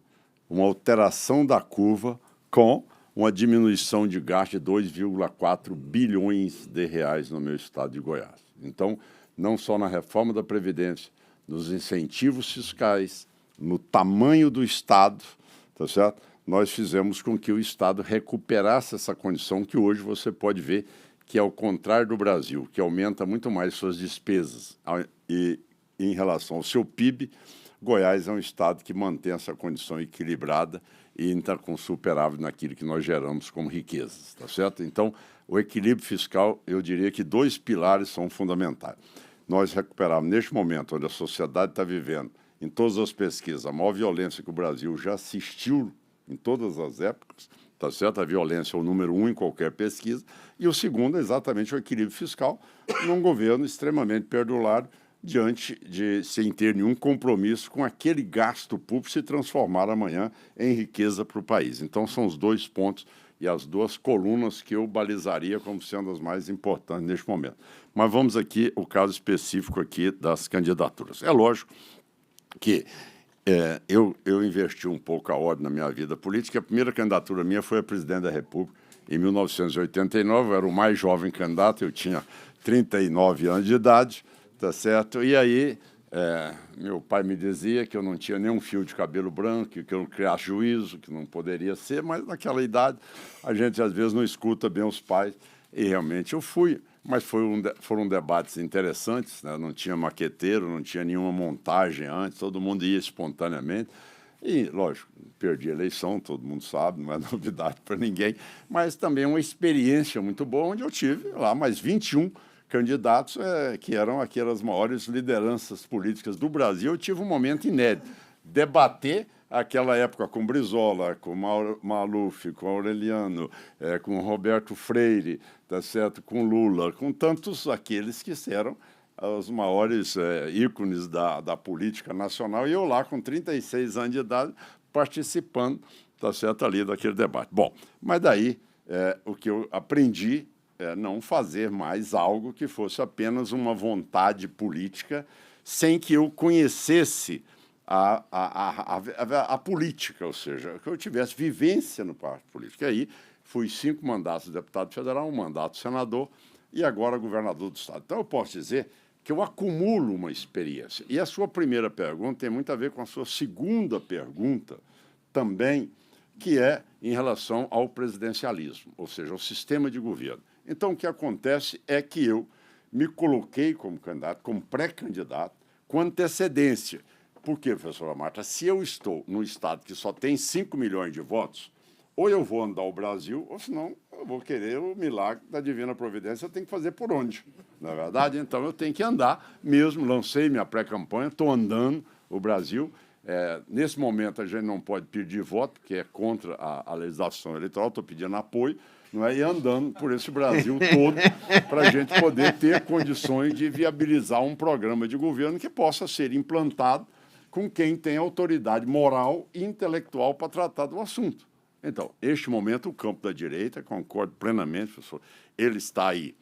uma alteração da curva com uma diminuição de gasto de 2,4 bilhões de reais no meu estado de Goiás. Então, não só na reforma da Previdência, nos incentivos fiscais, no tamanho do Estado, tá certo? Nós fizemos com que o Estado recuperasse essa condição que hoje você pode ver que é ao contrário do Brasil, que aumenta muito mais suas despesas. E em relação ao seu PIB, Goiás é um estado que mantém essa condição equilibrada e está com superávit naquilo que nós geramos como riquezas, tá certo? Então, o equilíbrio fiscal, eu diria que 2 pilares são fundamentais. Nós recuperamos, neste momento, onde a sociedade está vivendo, em todas as pesquisas, a maior violência que o Brasil já assistiu em todas as épocas, tá certo? A violência é o número 1 em qualquer pesquisa, e o segundo é exatamente o equilíbrio fiscal num governo extremamente perdulário, diante de sem ter nenhum compromisso com aquele gasto público se transformar amanhã em riqueza para o país. Então, são os 2 pontos e as 2 colunas que eu balizaria como sendo as mais importantes neste momento. Mas vamos aqui, o caso específico aqui das candidaturas. É lógico que eu investi um pouco a ordem na minha vida política. A primeira candidatura minha foi a presidente da República em 1989, eu era o mais jovem candidato, eu tinha 39 anos de idade, tá certo? E aí, meu pai me dizia que eu não tinha nenhum fio de cabelo branco, que eu não criasse juízo, que não poderia ser, mas naquela idade a gente às vezes não escuta bem os pais, e realmente eu fui. Mas foram debates interessantes, né? Não tinha maqueteiro, não tinha nenhuma montagem antes, todo mundo ia espontaneamente. E, lógico, perdi a eleição, todo mundo sabe, não é novidade para ninguém, mas também uma experiência muito boa, onde eu tive lá mais 21 candidatos que eram aquelas maiores lideranças políticas do Brasil. Eu tive um momento inédito, debater aquela época com Brizola, com Maluf, com Aureliano, com Roberto Freire, tá certo? Com Lula, com tantos aqueles que eram os maiores ícones da política nacional, e eu lá com 36 anos de idade participando, tá certo, ali daquele debate. Bom, mas daí o que eu aprendi não fazer mais algo que fosse apenas uma vontade política sem que eu conhecesse a política, ou seja, que eu tivesse vivência no partido político. E aí fui 5 mandatos de deputado federal, 1 mandato de senador e agora governador do estado. Então eu posso dizer que eu acumulo uma experiência. E a sua primeira pergunta tem muito a ver com a sua segunda pergunta também, que é em relação ao presidencialismo, ou seja, ao sistema de governo. Então, o que acontece é que eu me coloquei como candidato, como pré-candidato, com antecedência. Por quê, professora Marta? Se eu estou num estado que só tem 5 milhões de votos, ou eu vou andar o Brasil, ou senão eu vou querer o milagre da divina providência, eu tenho que fazer por onde? Na verdade, então eu tenho que andar mesmo, lancei minha pré-campanha, estou andando o Brasil. Nesse momento a gente não pode pedir voto, porque é contra a legislação eleitoral, estou pedindo apoio, não é? E andando por esse Brasil todo para a gente poder ter condições de viabilizar um programa de governo que possa ser implantado com quem tem autoridade moral e intelectual para tratar do assunto. Então, este momento, o campo da direita, concordo plenamente, professor, ele está aí.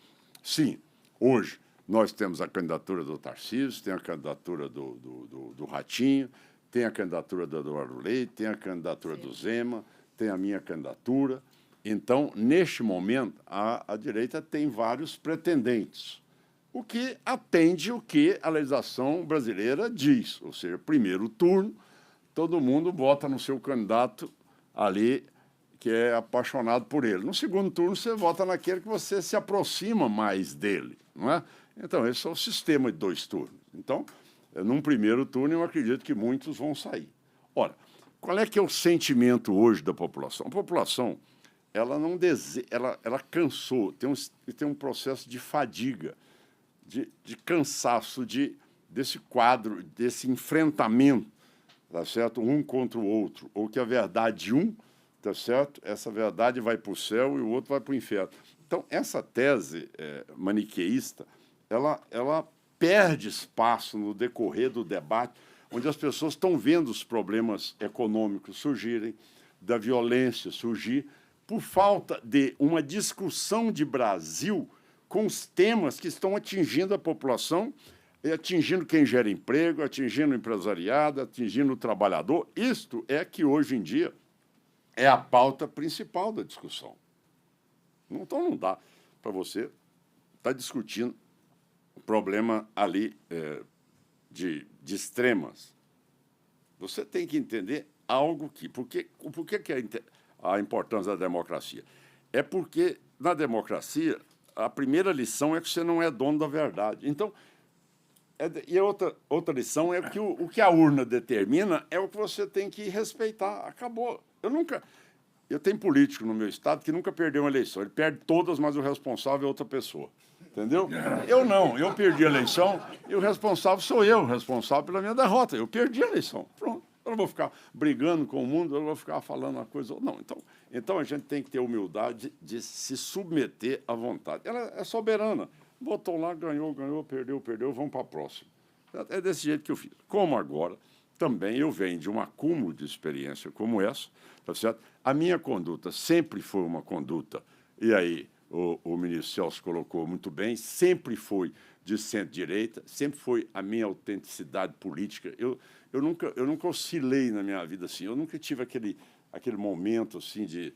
Sim, hoje nós temos a candidatura do Tarcísio, tem a candidatura do Ratinho, tem a candidatura do Eduardo Leite, tem a candidatura do Zema, tem a minha candidatura. Então, neste momento, a direita tem vários pretendentes, o que atende o que a legislação brasileira diz, ou seja, primeiro turno, todo mundo vota no seu candidato ali que é apaixonado por ele. No segundo turno, você vota naquele que você se aproxima mais dele, não é? Então, esse é o sistema de 2 turnos. Então, num primeiro turno, eu acredito que muitos vão sair. Ora, qual é que é o sentimento hoje da população? A população, ela não deseja, ela cansou, tem um processo de fadiga, de cansaço desse quadro, desse enfrentamento, tá certo? Um contra o outro, ou que a verdade de um, tá certo? Essa verdade vai para o céu e o outro vai para o inferno. Então, essa tese maniqueísta, ela perde espaço no decorrer do debate, onde as pessoas estão vendo os problemas econômicos surgirem, da violência surgir, por falta de uma discussão de Brasil com os temas que estão atingindo a população e atingindo quem gera emprego, atingindo o empresariado, atingindo o trabalhador. Isto é que, hoje em dia, é a pauta principal da discussão. Então, não dá para você estar discutindo o problema ali de extremas. Você tem que entender algo que... Por que é a importância da democracia? É porque, na democracia, a primeira lição é que você não é dono da verdade. Então, e a outra lição é que o que a urna determina é o que você tem que respeitar. Acabou. Eu tenho político no meu estado que nunca perdeu uma eleição. Ele perde todas, mas o responsável é outra pessoa. Entendeu? Eu não. Eu perdi a eleição e o responsável sou eu, responsável pela minha derrota. Eu perdi a eleição. Pronto. Eu não vou ficar brigando com o mundo, eu não vou ficar falando uma coisa... Não. Então, a gente tem que ter humildade de se submeter à vontade. Ela é soberana. Votou lá, ganhou, perdeu, vamos para a próxima. É desse jeito que eu fiz. Como agora, também eu venho de um acúmulo de experiência como essa, tá certo? A minha conduta sempre foi uma conduta, e aí o ministro Celso colocou muito bem, sempre foi de centro-direita, sempre foi a minha autenticidade política. Eu nunca oscilei na minha vida assim, eu nunca tive aquele momento assim de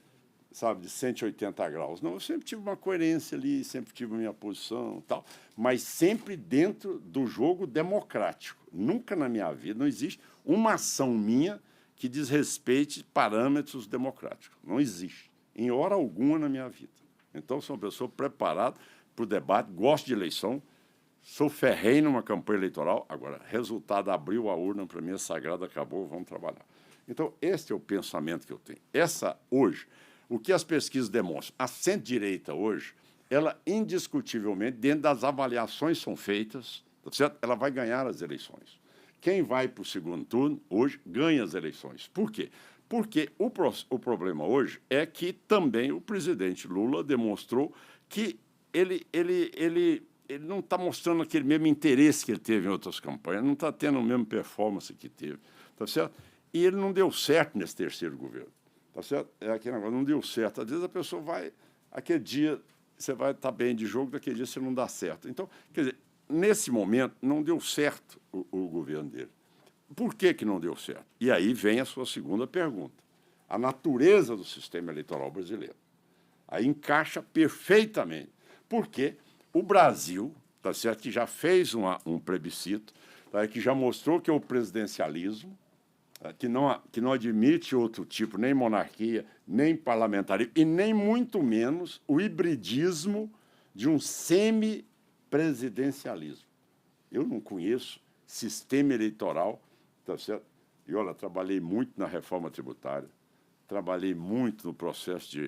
180 graus. Não, eu sempre tive uma coerência ali, sempre tive a minha posição, tal, mas sempre dentro do jogo democrático. Nunca na minha vida não existe uma ação minha que desrespeite parâmetros democráticos. Não existe, em hora alguma na minha vida. Então, sou uma pessoa preparada para o debate, gosto de eleição, sou ferrenho numa campanha eleitoral. Agora, resultado, abriu a urna, para mim é sagrado, acabou, vamos trabalhar. Então, esse é o pensamento que eu tenho. Hoje, o que as pesquisas demonstram? A centro-direita hoje, ela indiscutivelmente, dentro das avaliações que são feitas, tá certo? Ela vai ganhar as eleições. Quem vai para o segundo turno, hoje, ganha as eleições. Por quê? Porque o problema hoje é que também o presidente Lula demonstrou que ele não está mostrando aquele mesmo interesse que ele teve em outras campanhas, não está tendo a mesma performance que teve, tá certo? E ele não deu certo nesse terceiro governo. Tá certo? É aquele negócio, não deu certo. Às vezes a pessoa vai... Aquele dia você vai estar bem de jogo, daquele dia você não dá certo. Então, quer dizer, nesse momento, não deu certo o governo dele. Por que não deu certo? E aí vem a sua segunda pergunta. A natureza do sistema eleitoral brasileiro. Aí encaixa perfeitamente. Porque o Brasil, tá certo, que já fez um plebiscito, tá, que já mostrou que é o presidencialismo, que não admite outro tipo, nem monarquia, nem parlamentarismo, e nem muito menos o hibridismo de um semi-presidencialismo. Eu não conheço sistema eleitoral, tá certo? E, olha, trabalhei muito na reforma tributária, trabalhei muito no processo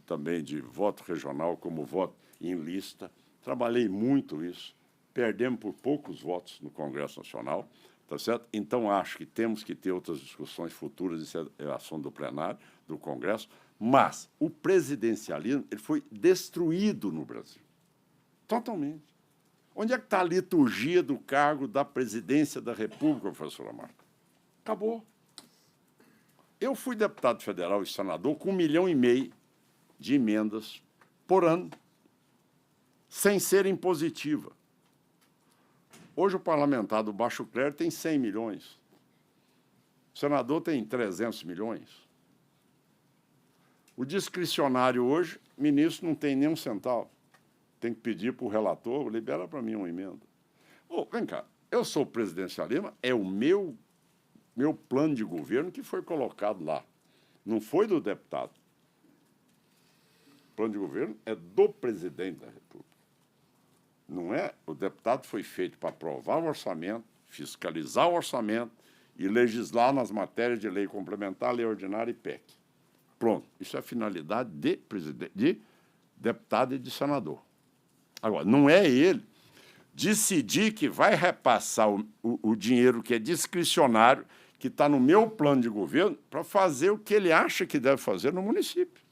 também de voto regional, como voto em lista, trabalhei muito isso, perdemos por poucos votos no Congresso Nacional, tá certo? Então, acho que temos que ter outras discussões futuras, isso é assunto do plenário, do Congresso, mas o presidencialismo ele foi destruído no Brasil, totalmente. Onde é que está a liturgia do cargo da presidência da República, professora Marta? Acabou. Eu fui deputado federal e senador com 1,5 milhão de emendas por ano, sem ser impositiva. Hoje, o parlamentar do baixo clero tem 100 milhões. O senador tem 300 milhões. O discricionário hoje, o ministro não tem nem um centavo. Tem que pedir para o relator, libera para mim uma emenda. Vem cá, eu sou presidencialista, é o meu plano de governo que foi colocado lá. Não foi do deputado. O plano de governo é do presidente da República. Não é? O deputado foi feito para aprovar o orçamento, fiscalizar o orçamento e legislar nas matérias de lei complementar, lei ordinária e PEC. Pronto. Isso é a finalidade de deputado e de senador. Agora, não é ele decidir que vai repassar o dinheiro que é discricionário, que está no meu plano de governo, para fazer o que ele acha que deve fazer no município.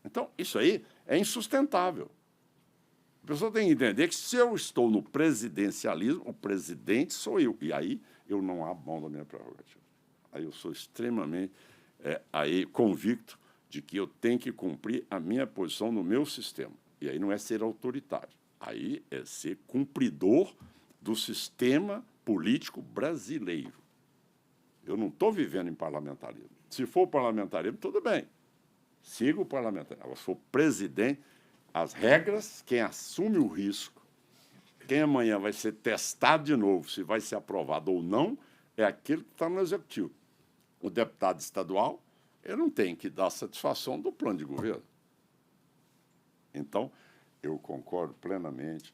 Então, isso aí é insustentável. A pessoa tem que entender que, se eu estou no presidencialismo, o presidente sou eu. E aí eu não abro mão da minha prerrogativa. Aí eu sou extremamente convicto de que eu tenho que cumprir a minha posição no meu sistema. E aí não é ser autoritário. Aí é ser cumpridor do sistema político brasileiro. Eu não estou vivendo em parlamentarismo. Se for parlamentarismo, tudo bem. Siga o parlamentarismo. Agora, se for presidente, as regras, quem assume o risco, quem amanhã vai ser testado de novo, se vai ser aprovado ou não, é aquele que está no executivo. O deputado estadual, ele não tem que dar satisfação do plano de governo. Então, eu concordo plenamente,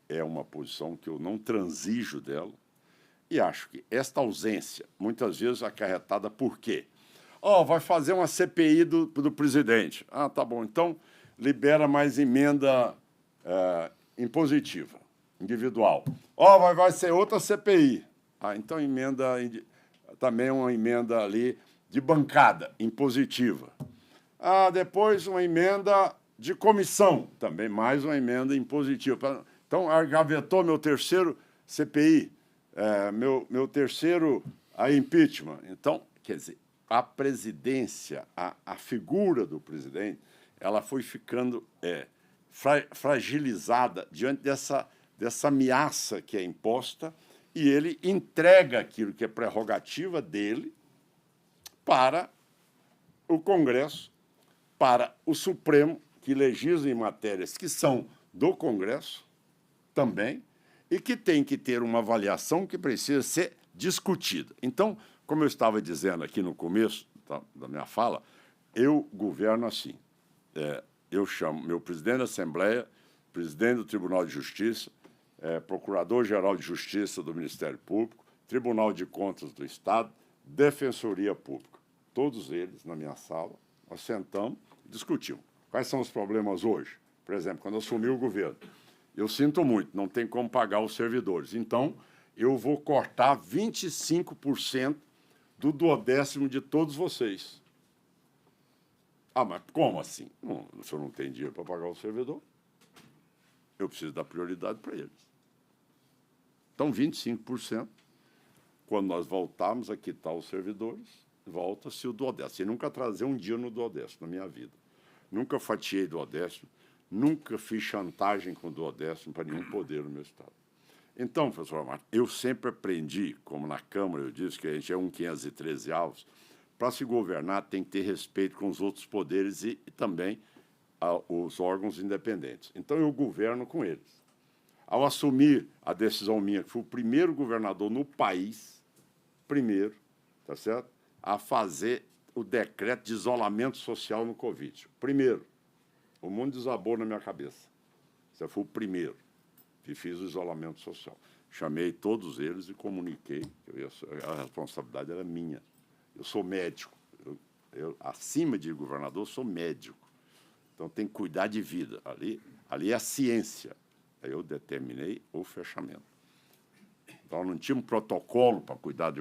é uma posição que eu não transijo dela, e acho que esta ausência, muitas vezes acarretada por quê? Vai fazer uma CPI do presidente. Ah, tá bom, então libera mais emenda impositiva, individual. Vai ser outra CPI. Ah, então emenda também uma emenda ali de bancada impositiva. Ah, depois uma emenda de comissão, também mais uma emenda impositiva. Então, agavetou meu terceiro CPI, meu terceiro impeachment. Então, quer dizer, a presidência, a figura do presidente, ela foi ficando fragilizada diante dessa ameaça que é imposta, e ele entrega aquilo que é prerrogativa dele para o Congresso, para o Supremo, que legisla em matérias que são do Congresso também, e que tem que ter uma avaliação que precisa ser discutida. Então, como eu estava dizendo aqui no começo da minha fala, eu governo assim. Eu chamo meu presidente da Assembleia, presidente do Tribunal de Justiça, Procurador-Geral de Justiça do Ministério Público, Tribunal de Contas do Estado, Defensoria Pública. Todos eles, na minha sala, nós sentamos e discutimos. Quais são os problemas hoje? Por exemplo, quando eu assumi o governo, eu sinto muito, não tem como pagar os servidores. Então, eu vou cortar 25% do 12º de todos vocês. Ah, mas como assim? O senhor não tem dinheiro para pagar o servidor? Eu preciso dar prioridade para eles. Então, 25%, quando nós voltarmos a quitar os servidores, volta-se o 12º. E nunca atrasei um dia no 12º na minha vida. Nunca fatiei 12º, nunca fiz chantagem com o 12º para nenhum poder no meu Estado. Então, professor Amaro, eu sempre aprendi, como na Câmara eu disse que a gente é 513 avos, para se governar tem que ter respeito com os outros poderes e também os órgãos independentes. Então, eu governo com eles. Ao assumir a decisão minha, que fui o primeiro governador no país, tá certo? A fazer o decreto de isolamento social no Covid. Primeiro, o mundo desabou na minha cabeça. Você foi o primeiro que fiz o isolamento social. Chamei todos eles e comuniquei que a responsabilidade era minha. Eu sou médico. Acima de governador, sou médico. Então, tem que cuidar de vida. Ali é a ciência. Aí eu determinei o fechamento. Então, não tinha um protocolo para cuidar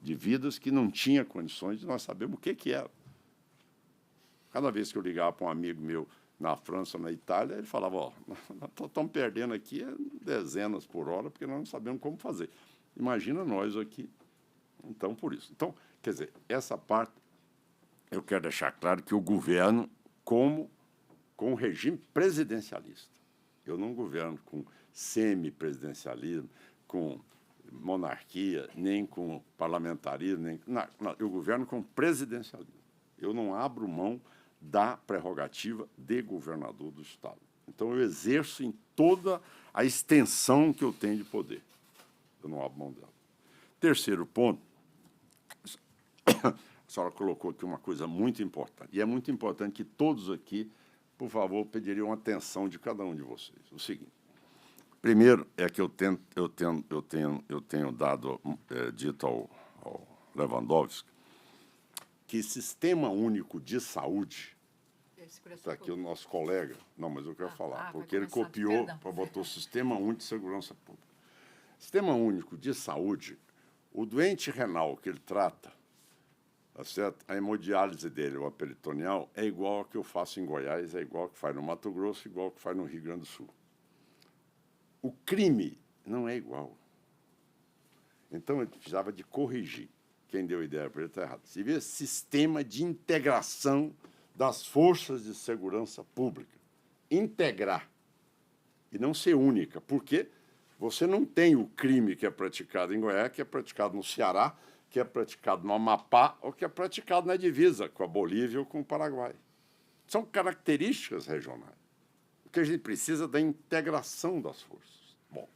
de vidas que não tinha condições de nós sabermos o que era. Cada vez que eu ligava para um amigo meu na França, na Itália, ele falava, estamos perdendo aqui dezenas por hora, porque nós não sabemos como fazer. Imagina nós aqui. Então, por isso. Então, quer dizer, essa parte, eu quero deixar claro que eu governo com um regime presidencialista. Eu não governo com semi-presidencialismo, com monarquia, nem com parlamentarismo, não, eu governo com presidencialismo. Eu não abro mão da prerrogativa de governador do Estado. Então, eu exerço em toda a extensão que eu tenho de poder. Eu não abro mão dela. Terceiro ponto, a senhora colocou aqui uma coisa muito importante, e é muito importante que todos aqui, por favor, pediriam atenção de cada um de vocês. O seguinte, primeiro é que eu tenho dito ao Lewandowski que Sistema Único de Saúde, está aqui o nosso colega, não, mas eu quero falar, porque ele copiou, botou Sistema Único de Segurança Pública. Sistema Único de Saúde, o doente renal que ele trata, tá certo? A hemodiálise dele, ou a peritoneal, é igual ao que eu faço em Goiás, é igual ao que faz no Mato Grosso, igual ao que faz no Rio Grande do Sul. O crime não é igual. Então, ele precisava de corrigir. Quem deu a ideia para ele está errado. Se vê sistema de integração das forças de segurança pública. Integrar. e não ser única, porque você não tem o crime que é praticado em Goiás, que é praticado no Ceará, que é praticado no Amapá ou que é praticado na divisa com a Bolívia ou com o Paraguai. São características regionais. O que a gente precisa é da integração das forças. Bom,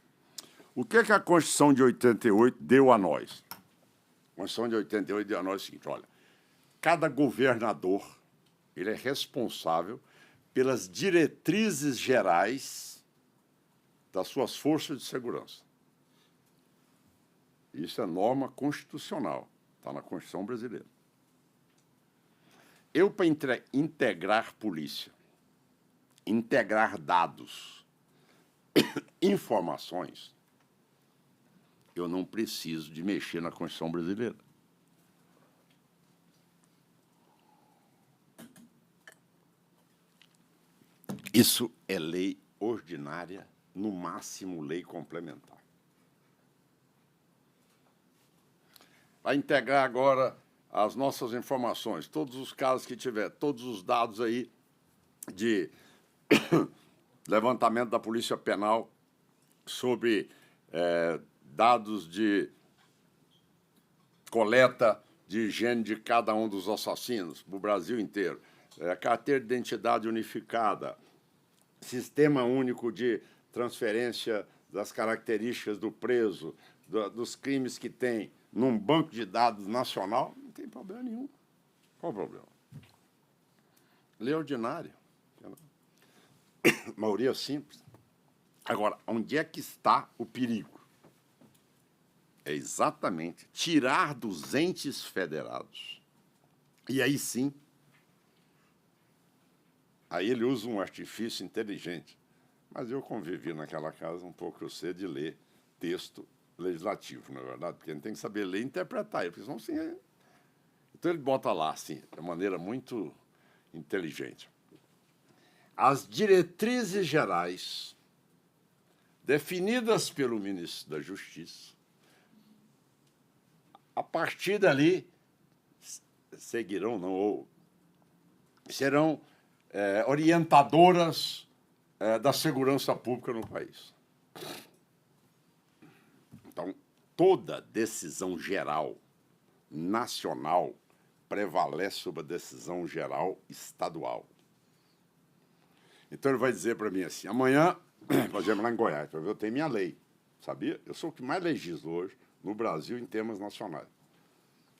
o que a Constituição de 88 deu a nós? A Constituição de 88 deu a nós o seguinte, olha, cada governador ele é responsável pelas diretrizes gerais das suas forças de segurança. Isso é norma constitucional, está na Constituição brasileira. Eu, para integrar polícia, integrar dados, informações, eu não preciso de mexer na Constituição brasileira. Isso é lei ordinária, no máximo lei complementar. Vai integrar agora as nossas informações, todos os casos que tiver, todos os dados aí de levantamento da Polícia Penal sobre dados de coleta de higiene de cada um dos assassinos, no Brasil inteiro, carteira de identidade unificada, sistema único de transferência das características do preso, dos crimes que tem, num banco de dados nacional, não tem problema nenhum. Qual o problema? Lei ordinária. Maioria simples. Agora, onde é que está o perigo? É exatamente tirar dos entes federados. E aí sim, aí ele usa um artifício inteligente. Mas eu convivi naquela casa um pouco, eu sei de ler texto legislativo, na verdade, porque a gente tem que saber ler e interpretar, porque senão, assim, então ele bota lá, assim, de maneira muito inteligente. As diretrizes gerais definidas pelo ministro da Justiça, a partir dali, seguirão, não, ou serão orientadoras da segurança pública no país. Então, toda decisão geral nacional prevalece sobre a decisão geral estadual. Então, ele vai dizer para mim assim, amanhã, por exemplo, lá em Goiás, eu tenho minha lei, sabia? Eu sou o que mais legislo hoje no Brasil em temas nacionais.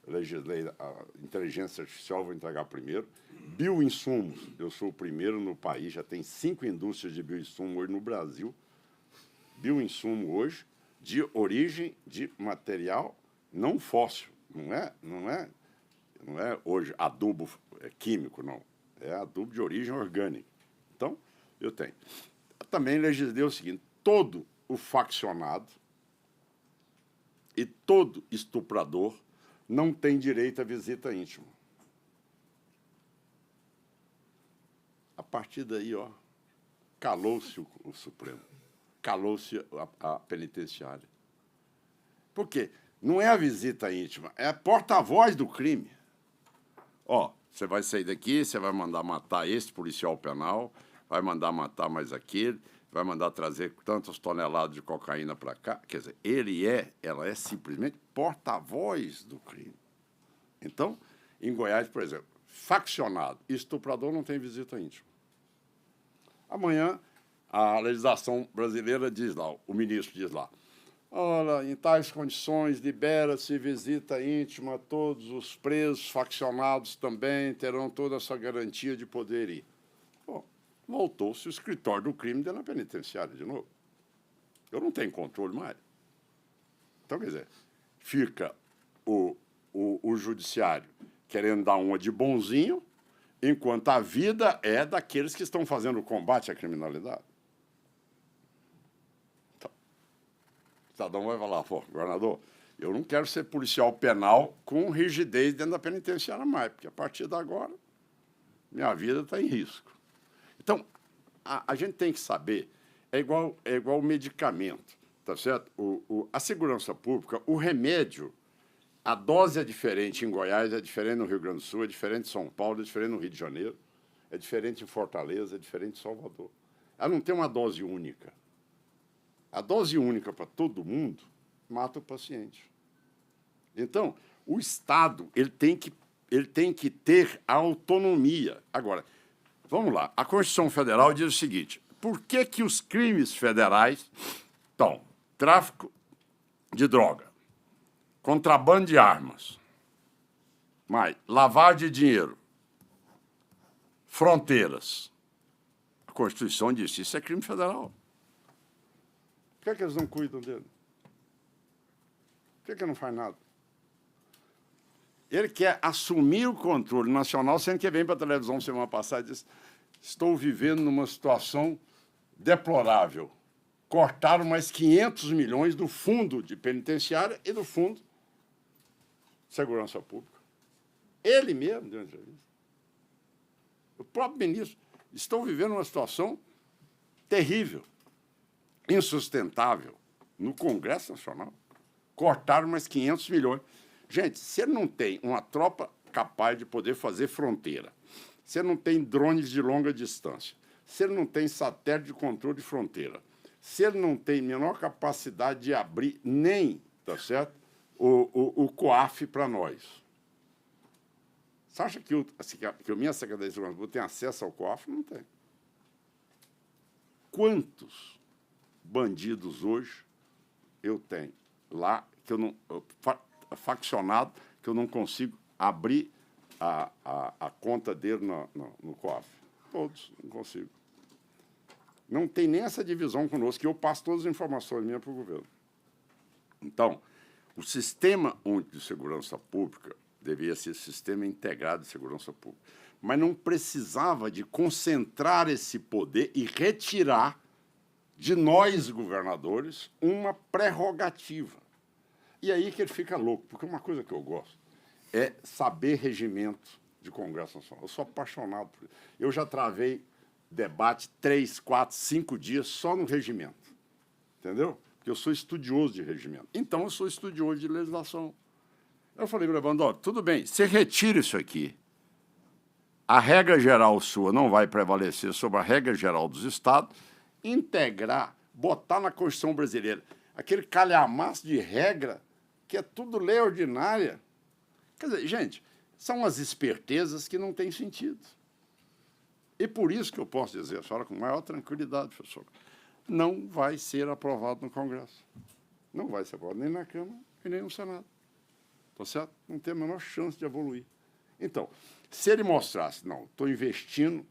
Eu legislei a inteligência artificial, vou entregar primeiro. Bioinsumos, eu sou o primeiro no país, já tem 5 indústrias de bioinsumo hoje no Brasil. Bioinsumo hoje, de origem de material não fóssil, não é hoje adubo químico, não. É adubo de origem orgânica. Então, eu tenho. Eu também legislei o seguinte, todo o faccionado e todo estuprador não tem direito à visita íntima. A partir daí, ó, calou-se o Supremo. Calou-se a penitenciária. Por quê? Não é a visita íntima, é a porta-voz do crime. Ó, você vai sair daqui, você vai mandar matar esse policial penal, vai mandar matar mais aquele, vai mandar trazer tantas toneladas de cocaína para cá. Quer dizer, ela é simplesmente porta-voz do crime. Então, em Goiás, por exemplo, faccionado, estuprador não tem visita íntima. Amanhã, a legislação brasileira diz lá, o ministro diz lá, olha, em tais condições, libera-se visita íntima, todos os presos faccionados também terão toda essa garantia de poder ir. Bom, voltou-se o escritório do crime dentro da penitenciária de novo. Eu não tenho controle mais. Então, quer dizer, fica o judiciário querendo dar uma de bonzinho, enquanto a vida é daqueles que estão fazendo o combate à criminalidade. O cidadão vai falar, pô, governador, eu não quero ser policial penal com rigidez dentro da penitenciária mais, porque a partir de agora minha vida está em risco. Então, a gente tem que saber, é igual medicamento, tá certo? A segurança pública, o remédio, a dose é diferente em Goiás, é diferente no Rio Grande do Sul, é diferente em São Paulo, é diferente no Rio de Janeiro, é diferente em Fortaleza, é diferente em Salvador. Ela não tem uma dose única. A dose única para todo mundo mata o paciente. Então, o Estado ele tem que ter autonomia. Agora, vamos lá. A Constituição Federal diz o seguinte: por que os crimes federais estão tráfico de droga, contrabando de armas, lavagem de dinheiro, fronteiras? A Constituição diz isso é crime federal. Por que eles não cuidam dele? Por que não faz nada? Ele quer assumir o controle nacional, sendo que vem para a televisão semana passada e diz: estou vivendo numa situação deplorável. Cortaram mais 500 milhões do fundo de penitenciária e do fundo de segurança pública. Ele mesmo deu entrevista. O próprio ministro. Estou vivendo uma situação terrível, insustentável. No Congresso Nacional, cortaram mais 500 milhões. Gente, você não tem uma tropa capaz de poder fazer fronteira, você não tem drones de longa distância, você não tem satélite de controle de fronteira, você não tem menor capacidade de abrir nem, tá certo, o COAF para nós. Você acha que a minha Secretaria de Segurança Pública tem acesso ao COAF? Não tem. Quantos bandidos hoje eu tenho lá que eu não... faccionado, que eu não consigo abrir a conta dele no COAF? Todos, não consigo. Não tem nem essa divisão conosco, que eu passo todas as informações minhas para o governo. Então, o Sistema Único de Segurança Pública deveria ser Sistema Integrado de Segurança Pública, mas não precisava de concentrar esse poder e retirar de nós, governadores, uma prerrogativa. E aí que ele fica louco, porque uma coisa que eu gosto é saber regimento de Congresso Nacional. Eu sou apaixonado por isso. Eu já travei debate 3, 4, 5 dias só no regimento. Entendeu? Porque eu sou estudioso de regimento. Então, eu sou estudioso de legislação. Eu falei para o Lewandowski, tudo bem, você retira isso aqui. A regra geral sua não vai prevalecer sobre a regra geral dos estados. Integrar, botar na Constituição brasileira aquele calhamaço de regra que é tudo lei ordinária. Quer dizer, gente, são as espertezas que não têm sentido. E por isso que eu posso dizer a senhora com maior tranquilidade, professor, não vai ser aprovado no Congresso. Não vai ser aprovado nem na Câmara e nem no Senado. Tá certo? Não tem a menor chance de evoluir. Então, se ele mostrasse, não, estou investindo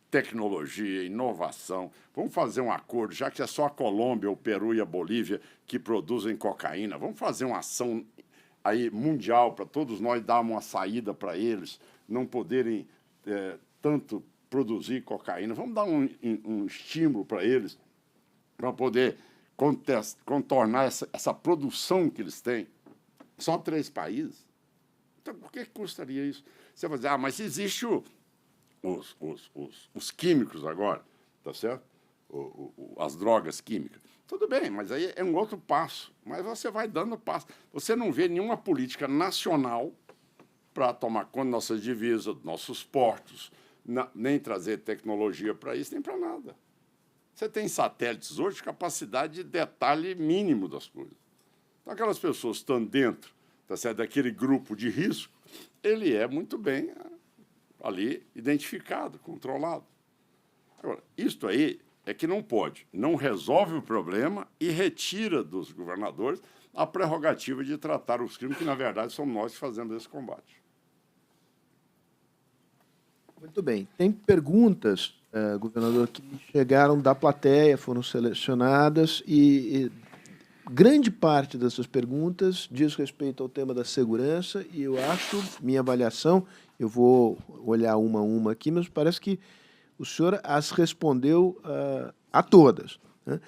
tecnologia, inovação, vamos fazer um acordo, já que é só a Colômbia, o Peru e a Bolívia que produzem cocaína, vamos fazer uma ação aí mundial para todos nós dar uma saída para eles não poderem tanto produzir cocaína, vamos dar um estímulo para eles para poder contornar essa produção que eles têm. Só 3 países. Então, por que custaria isso? Você vai dizer, mas existe os químicos agora, tá certo? As drogas químicas. Tudo bem, mas aí é um outro passo. Mas você vai dando passo. Você não vê nenhuma política nacional para tomar conta das nossas divisas, dos nossos portos, nem trazer tecnologia para isso, nem para nada. Você tem satélites hoje de capacidade de detalhe mínimo das coisas. Então, aquelas pessoas que estão dentro, tá certo, daquele grupo de risco, ele é muito bem ali identificado, controlado. Agora, isto aí é que não pode, não resolve o problema e retira dos governadores a prerrogativa de tratar os crimes, que, na verdade, somos nós que fazemos esse combate. Muito bem. Tem perguntas, governador, que chegaram da plateia, foram selecionadas e grande parte dessas perguntas diz respeito ao tema da segurança e eu acho, minha avaliação, eu vou olhar uma a uma aqui, mas parece que o senhor as respondeu a todas, né?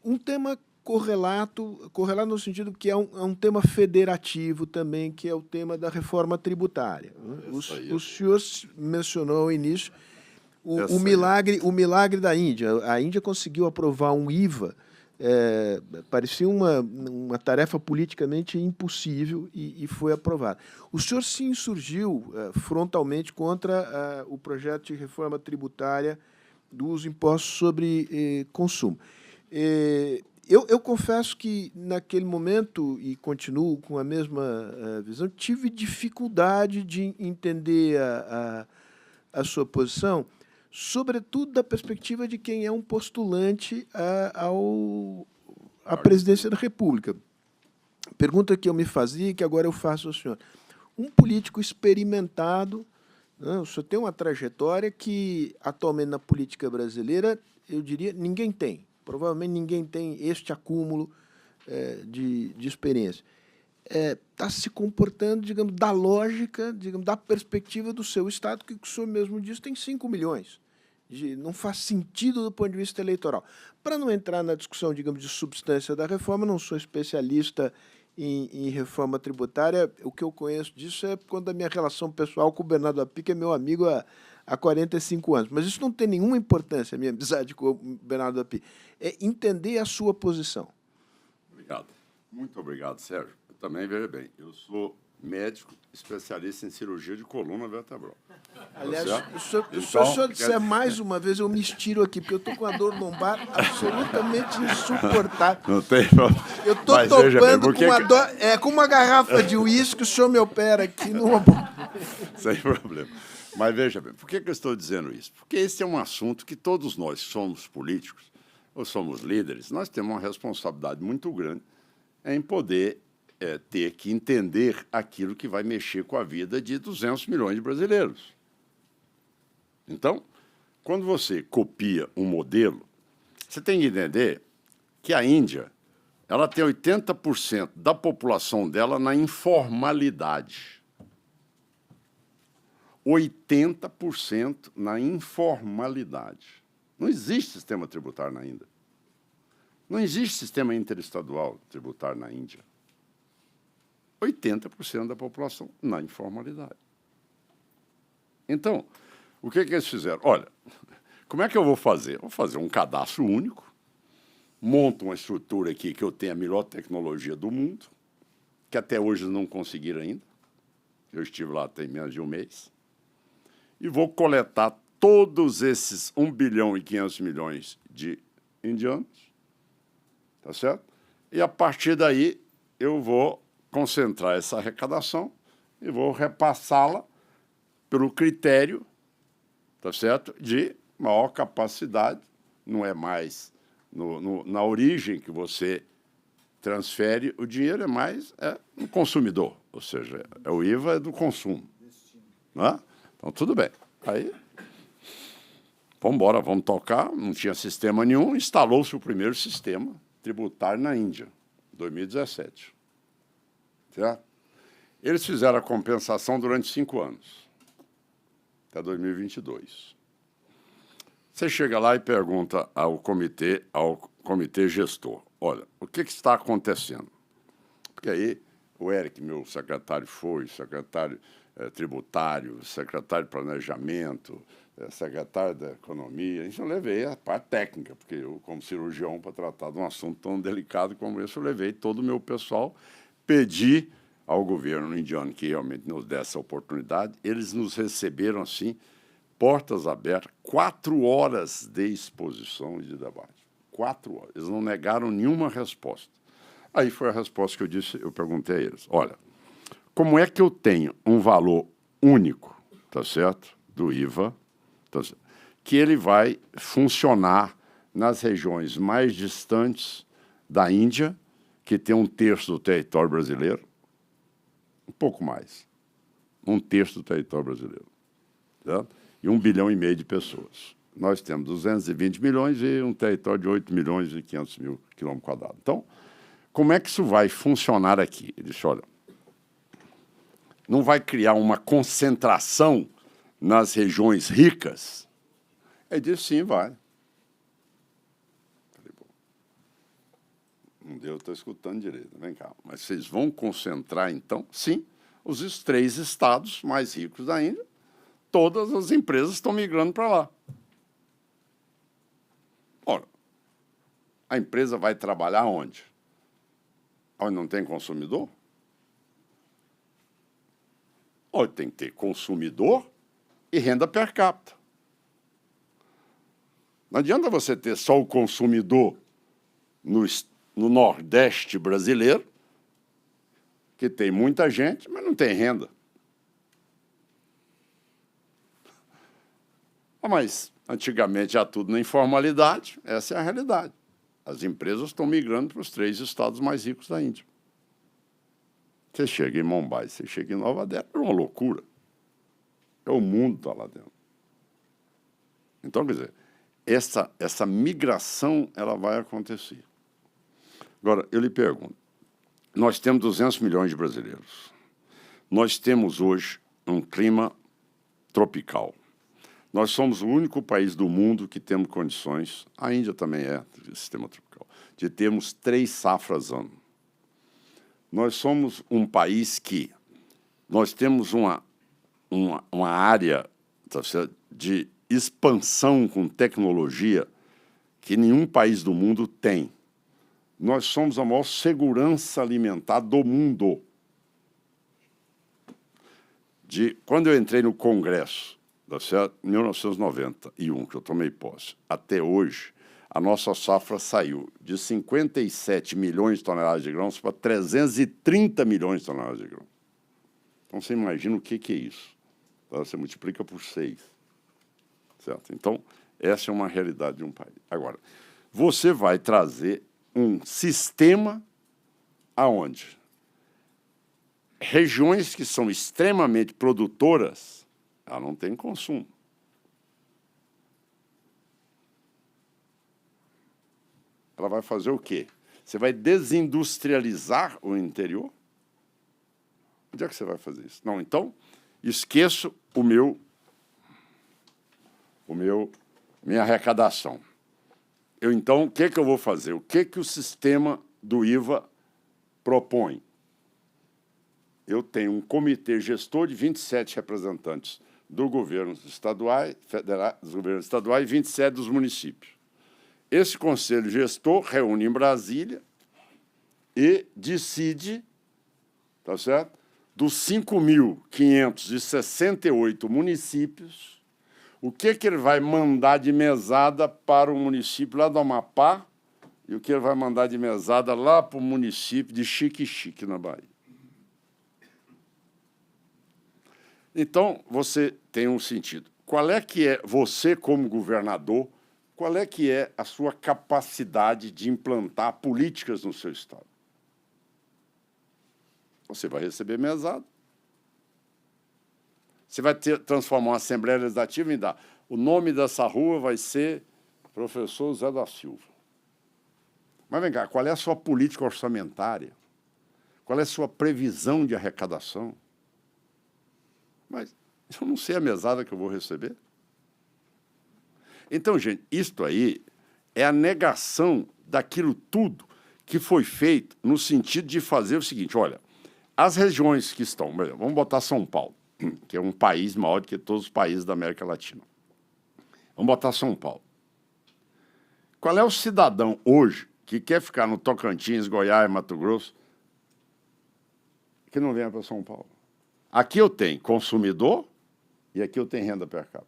Um tema correlato no sentido que é um tema federativo também, que é o tema da reforma tributária. O senhor mencionou ao início o milagre da Índia. A Índia conseguiu aprovar um IVA, parecia uma tarefa politicamente impossível e foi aprovada. O senhor se insurgiu frontalmente contra o projeto de reforma tributária dos impostos sobre consumo. Eu confesso que, naquele momento, e continuo com a mesma visão, tive dificuldade de entender a sua posição, sobretudo da perspectiva de quem é um postulante à presidência da República. Pergunta que eu me fazia e que agora eu faço ao senhor. Um político experimentado, né, o senhor tem uma trajetória que, atualmente, na política brasileira, eu diria, ninguém tem. Provavelmente ninguém tem este acúmulo de experiência. Está se comportando, digamos, da lógica, digamos, da perspectiva do seu Estado, que o senhor mesmo disse, tem 5 milhões. Não faz sentido do ponto de vista eleitoral. Para não entrar na discussão, digamos, de substância da reforma, não sou especialista em reforma tributária, o que eu conheço disso é quando a minha relação pessoal com o Bernardo Api, que é meu amigo há 45 anos. Mas isso não tem nenhuma importância, a minha amizade com o Bernardo Api. É entender a sua posição. Obrigado. Muito obrigado, Sérgio. Eu também, veja bem, eu sou médico especialista em cirurgia de coluna vertebral. Aliás, se o senhor disser mais uma vez, eu me estiro aqui, porque eu estou com a dor lombar absolutamente insuportável. Não tem problema. Eu estou topando com uma dor, com uma garrafa de uísque, o senhor me opera aqui numa... Sem problema. Mas veja bem, por que eu estou dizendo isso? Porque esse é um assunto que todos nós que somos políticos, ou somos líderes, nós temos uma responsabilidade muito grande em poder ter que entender aquilo que vai mexer com a vida de 200 milhões de brasileiros. Então, quando você copia um modelo, você tem que entender que a Índia ela tem 80% da população dela na informalidade. 80% na informalidade. Não existe sistema tributário na Índia. Não existe sistema interestadual tributário na Índia. 80% da população na informalidade. Então, o que eles fizeram? Olha, como é que eu vou fazer? Vou fazer um cadastro único, monto uma estrutura aqui que eu tenho a melhor tecnologia do mundo, que até hoje não conseguiram ainda. Eu estive lá tem menos de um mês. E vou coletar todos esses 1 bilhão e 500 milhões de indianos, tá certo? E, a partir daí, eu vou concentrar essa arrecadação e vou repassá-la pelo critério, tá certo, de maior capacidade. Não é mais na origem que você transfere o dinheiro, é mais no consumidor, ou seja, o IVA é do consumo. Não é? Então, tudo bem. Aí, vamos embora, vamos tocar. Não tinha sistema nenhum, instalou-se o primeiro sistema tributário na Índia, em 2017. Certo? Eles fizeram a compensação durante 5 anos, até 2022. Você chega lá e pergunta ao comitê gestor, olha, o que está acontecendo? Porque aí o Eric, meu secretário, foi secretário tributário, secretário de planejamento, secretário da economia. Isso eu levei a parte técnica, porque eu, como cirurgião, para tratar de um assunto tão delicado como esse, eu levei todo o meu pessoal, pedi ao governo indiano que realmente nos desse essa oportunidade. Eles nos receberam, assim, portas abertas, 4 horas de exposição e de debate. 4 horas. Eles não negaram nenhuma resposta. Aí foi a resposta que eu perguntei a eles. Olha, como é que eu tenho um valor único, tá certo, do IVA, tá certo, que ele vai funcionar nas regiões mais distantes da Índia, que tem 1/3 do território brasileiro, um pouco mais, 1/3 do território brasileiro, certo? E 1,5 bilhão de pessoas. Nós temos 220 milhões e um território de 8 milhões e 500 mil quilômetros quadrados. Então, como é que isso vai funcionar aqui? Ele disse, olha, não vai criar uma concentração nas regiões ricas? Ele disse, sim, vai. Falei, bom, não deu, estou escutando direito, vem cá. Mas vocês vão concentrar, então? Sim, os 3 estados mais ricos da Índia, todas as empresas estão migrando para lá. Ora, a empresa vai trabalhar onde? Onde não tem consumidor? Ou tem que ter consumidor e renda per capita. Não adianta você ter só o consumidor no Nordeste brasileiro, que tem muita gente, mas não tem renda. Mas, antigamente, já tudo na informalidade, essa é a realidade. As empresas estão migrando para os 3 estados mais ricos da Índia. Você chega em Mumbai, você chega em Nova Delhi, é uma loucura. É o mundo está lá dentro. Então, quer dizer, essa migração ela vai acontecer. Agora, eu lhe pergunto, nós temos 200 milhões de brasileiros. Nós temos hoje um clima tropical. Nós somos o único país do mundo que temos condições, a Índia também é sistema tropical, de termos 3 safras ano. Nós somos um país que nós temos uma área, tá certo, de expansão com tecnologia que nenhum país do mundo tem. Nós somos a maior segurança alimentar do mundo. Quando eu entrei no Congresso, tá certo, em 1991, que eu tomei posse, até hoje, a nossa safra saiu de 57 milhões de toneladas de grãos para 330 milhões de toneladas de grãos. Então, você imagina o que é isso. Você multiplica por 6. Certo? Então, essa é uma realidade de um país. Agora, você vai trazer um sistema aonde regiões que são extremamente produtoras, ela não tem consumo. Ela vai fazer o quê? Você vai desindustrializar o interior? Onde é que você vai fazer isso? Não, então, esqueço minha arrecadação. Então, o que eu vou fazer? O que o sistema do IVA propõe? Eu tenho um comitê gestor de 27 representantes do governo estadual, dos governos estaduais e 27 dos municípios. Esse conselho gestor reúne em Brasília e decide, tá certo? Dos 5.568 municípios, o que ele vai mandar de mesada para o município lá do Amapá e o que ele vai mandar de mesada lá para o município de Xique-Xique, na Bahia. Então, você tem um sentido. Qual é que é, você como governador, qual é que é a sua capacidade de implantar políticas no seu estado? Você vai receber mesada. Você vai transformar uma Assembleia Legislativa em dar. O nome dessa rua vai ser Professor Zé da Silva. Mas vem cá, qual é a sua política orçamentária? Qual é a sua previsão de arrecadação? Mas eu não sei a mesada que eu vou receber. Então, gente, isto aí é a negação daquilo tudo que foi feito no sentido de fazer o seguinte, olha, as regiões que estão, vamos botar São Paulo, que é um país maior do que todos os países da América Latina. Vamos botar São Paulo. Qual é o cidadão hoje que quer ficar no Tocantins, Goiás, Mato Grosso, que não venha para São Paulo? Aqui eu tenho consumidor e aqui eu tenho renda per capita.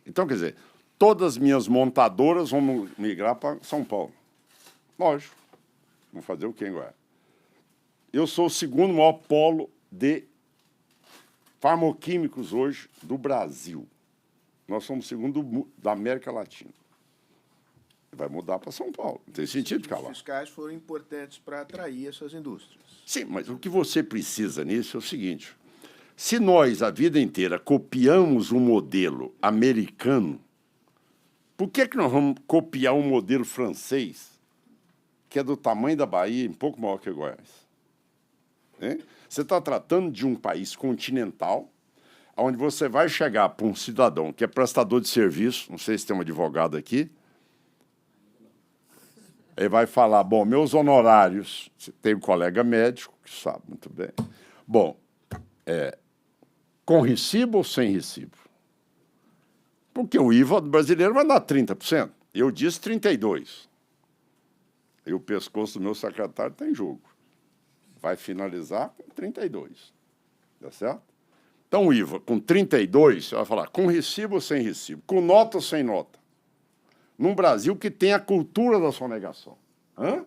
Então, quer dizer, todas as minhas montadoras vão migrar para São Paulo. Lógico. Vão fazer o quê em Goiás? Eu sou o segundo maior polo de farmoquímicos hoje do Brasil. Nós somos o segundo da América Latina. Vai mudar para São Paulo. Não tem sentido ficar lá. Os fiscais foram importantes para atrair essas indústrias. Sim, mas o que você precisa nisso é o seguinte. Se nós, a vida inteira, copiamos um modelo americano, por que nós vamos copiar um modelo francês, que é do tamanho da Bahia, um pouco maior que Goiás? Hein? Você está tratando de um país continental, onde você vai chegar para um cidadão que é prestador de serviço, não sei se tem um advogado aqui, ele vai falar, bom, meus honorários, você tem um colega médico que sabe muito bem, bom, com recibo ou sem recibo? Porque o IVA brasileiro vai dar 30%. Eu disse 32%. E o pescoço do meu secretário está em jogo. Vai finalizar com 32%. Tá certo? Então, o IVA com 32%, você vai falar com recibo ou sem recibo? Com nota ou sem nota? num Brasil que tem a cultura da sonegação. Hã?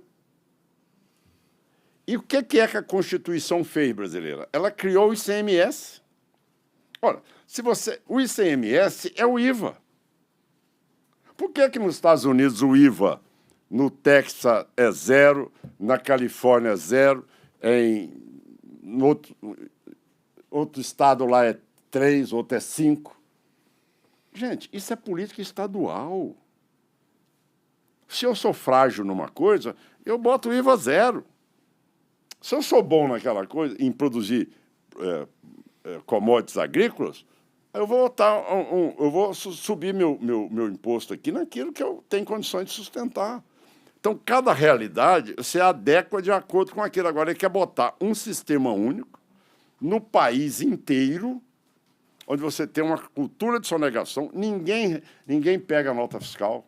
E o que é que a Constituição fez, brasileira? Ela criou o ICMS. Ora, o ICMS é o IVA. Por que nos Estados Unidos o IVA no Texas é 0, na Califórnia é 0, no outro estado lá é 3, outro é 5? Gente, isso é política estadual. Se eu sou frágil numa coisa, eu boto o IVA 0. Se eu sou bom naquela coisa, em produzir commodities agrícolas, eu vou subir meu imposto aqui naquilo que eu tenho condições de sustentar. Então, cada realidade se adequa de acordo com aquilo. Agora, ele quer botar um sistema único no país inteiro, onde você tem uma cultura de sonegação, ninguém pega a nota fiscal.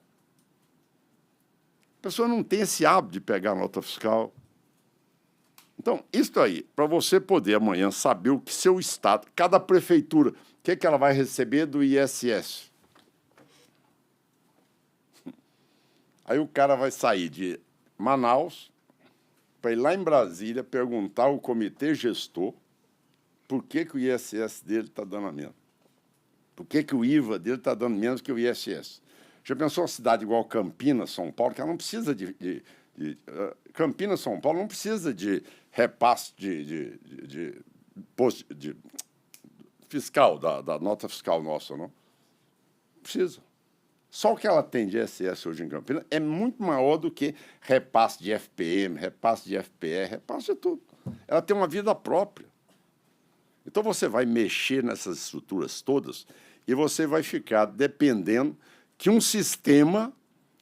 A pessoa não tem esse hábito de pegar a nota fiscal. Então, isso aí, para você poder amanhã saber o que seu estado, cada prefeitura, o que ela vai receber do ISS. Aí o cara vai sair de Manaus para ir lá em Brasília perguntar ao comitê gestor por que o ISS dele está dando a menos. Por que o IVA dele está dando menos que o ISS? Já pensou uma cidade igual Campinas, São Paulo, que ela não precisa Campinas, São Paulo, não precisa de repasse de fiscal, da nota fiscal nossa, não? Precisa. Só o que ela tem de ISS hoje em Campinas é muito maior do que repasse de FPM, repasse de FPR, repasse de tudo. Ela tem uma vida própria. Então, você vai mexer nessas estruturas todas e você vai ficar dependendo que um sistema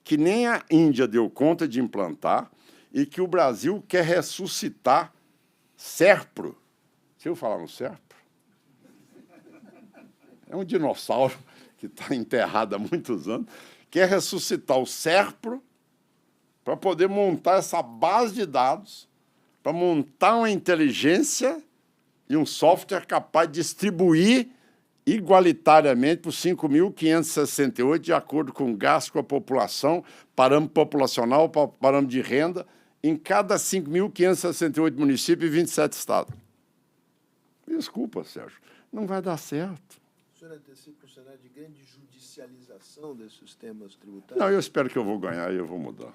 que nem a Índia deu conta de implantar e que o Brasil quer ressuscitar SERPRO. Você ouviu falar no SERPRO? É um dinossauro que está enterrado há muitos anos, quer ressuscitar o SERPRO para poder montar essa base de dados, para montar uma inteligência e um software capaz de distribuir igualitariamente para os 5.568, de acordo com o gasto com a população, parâmetro populacional, parâmetro de renda, em cada 5.568 municípios e 27 estados. Desculpa, Sérgio, não vai dar certo. O senhor antecipa um cenário de grande judicialização desses sistemas tributários? Não, eu espero que eu vou ganhar e eu vou mudar.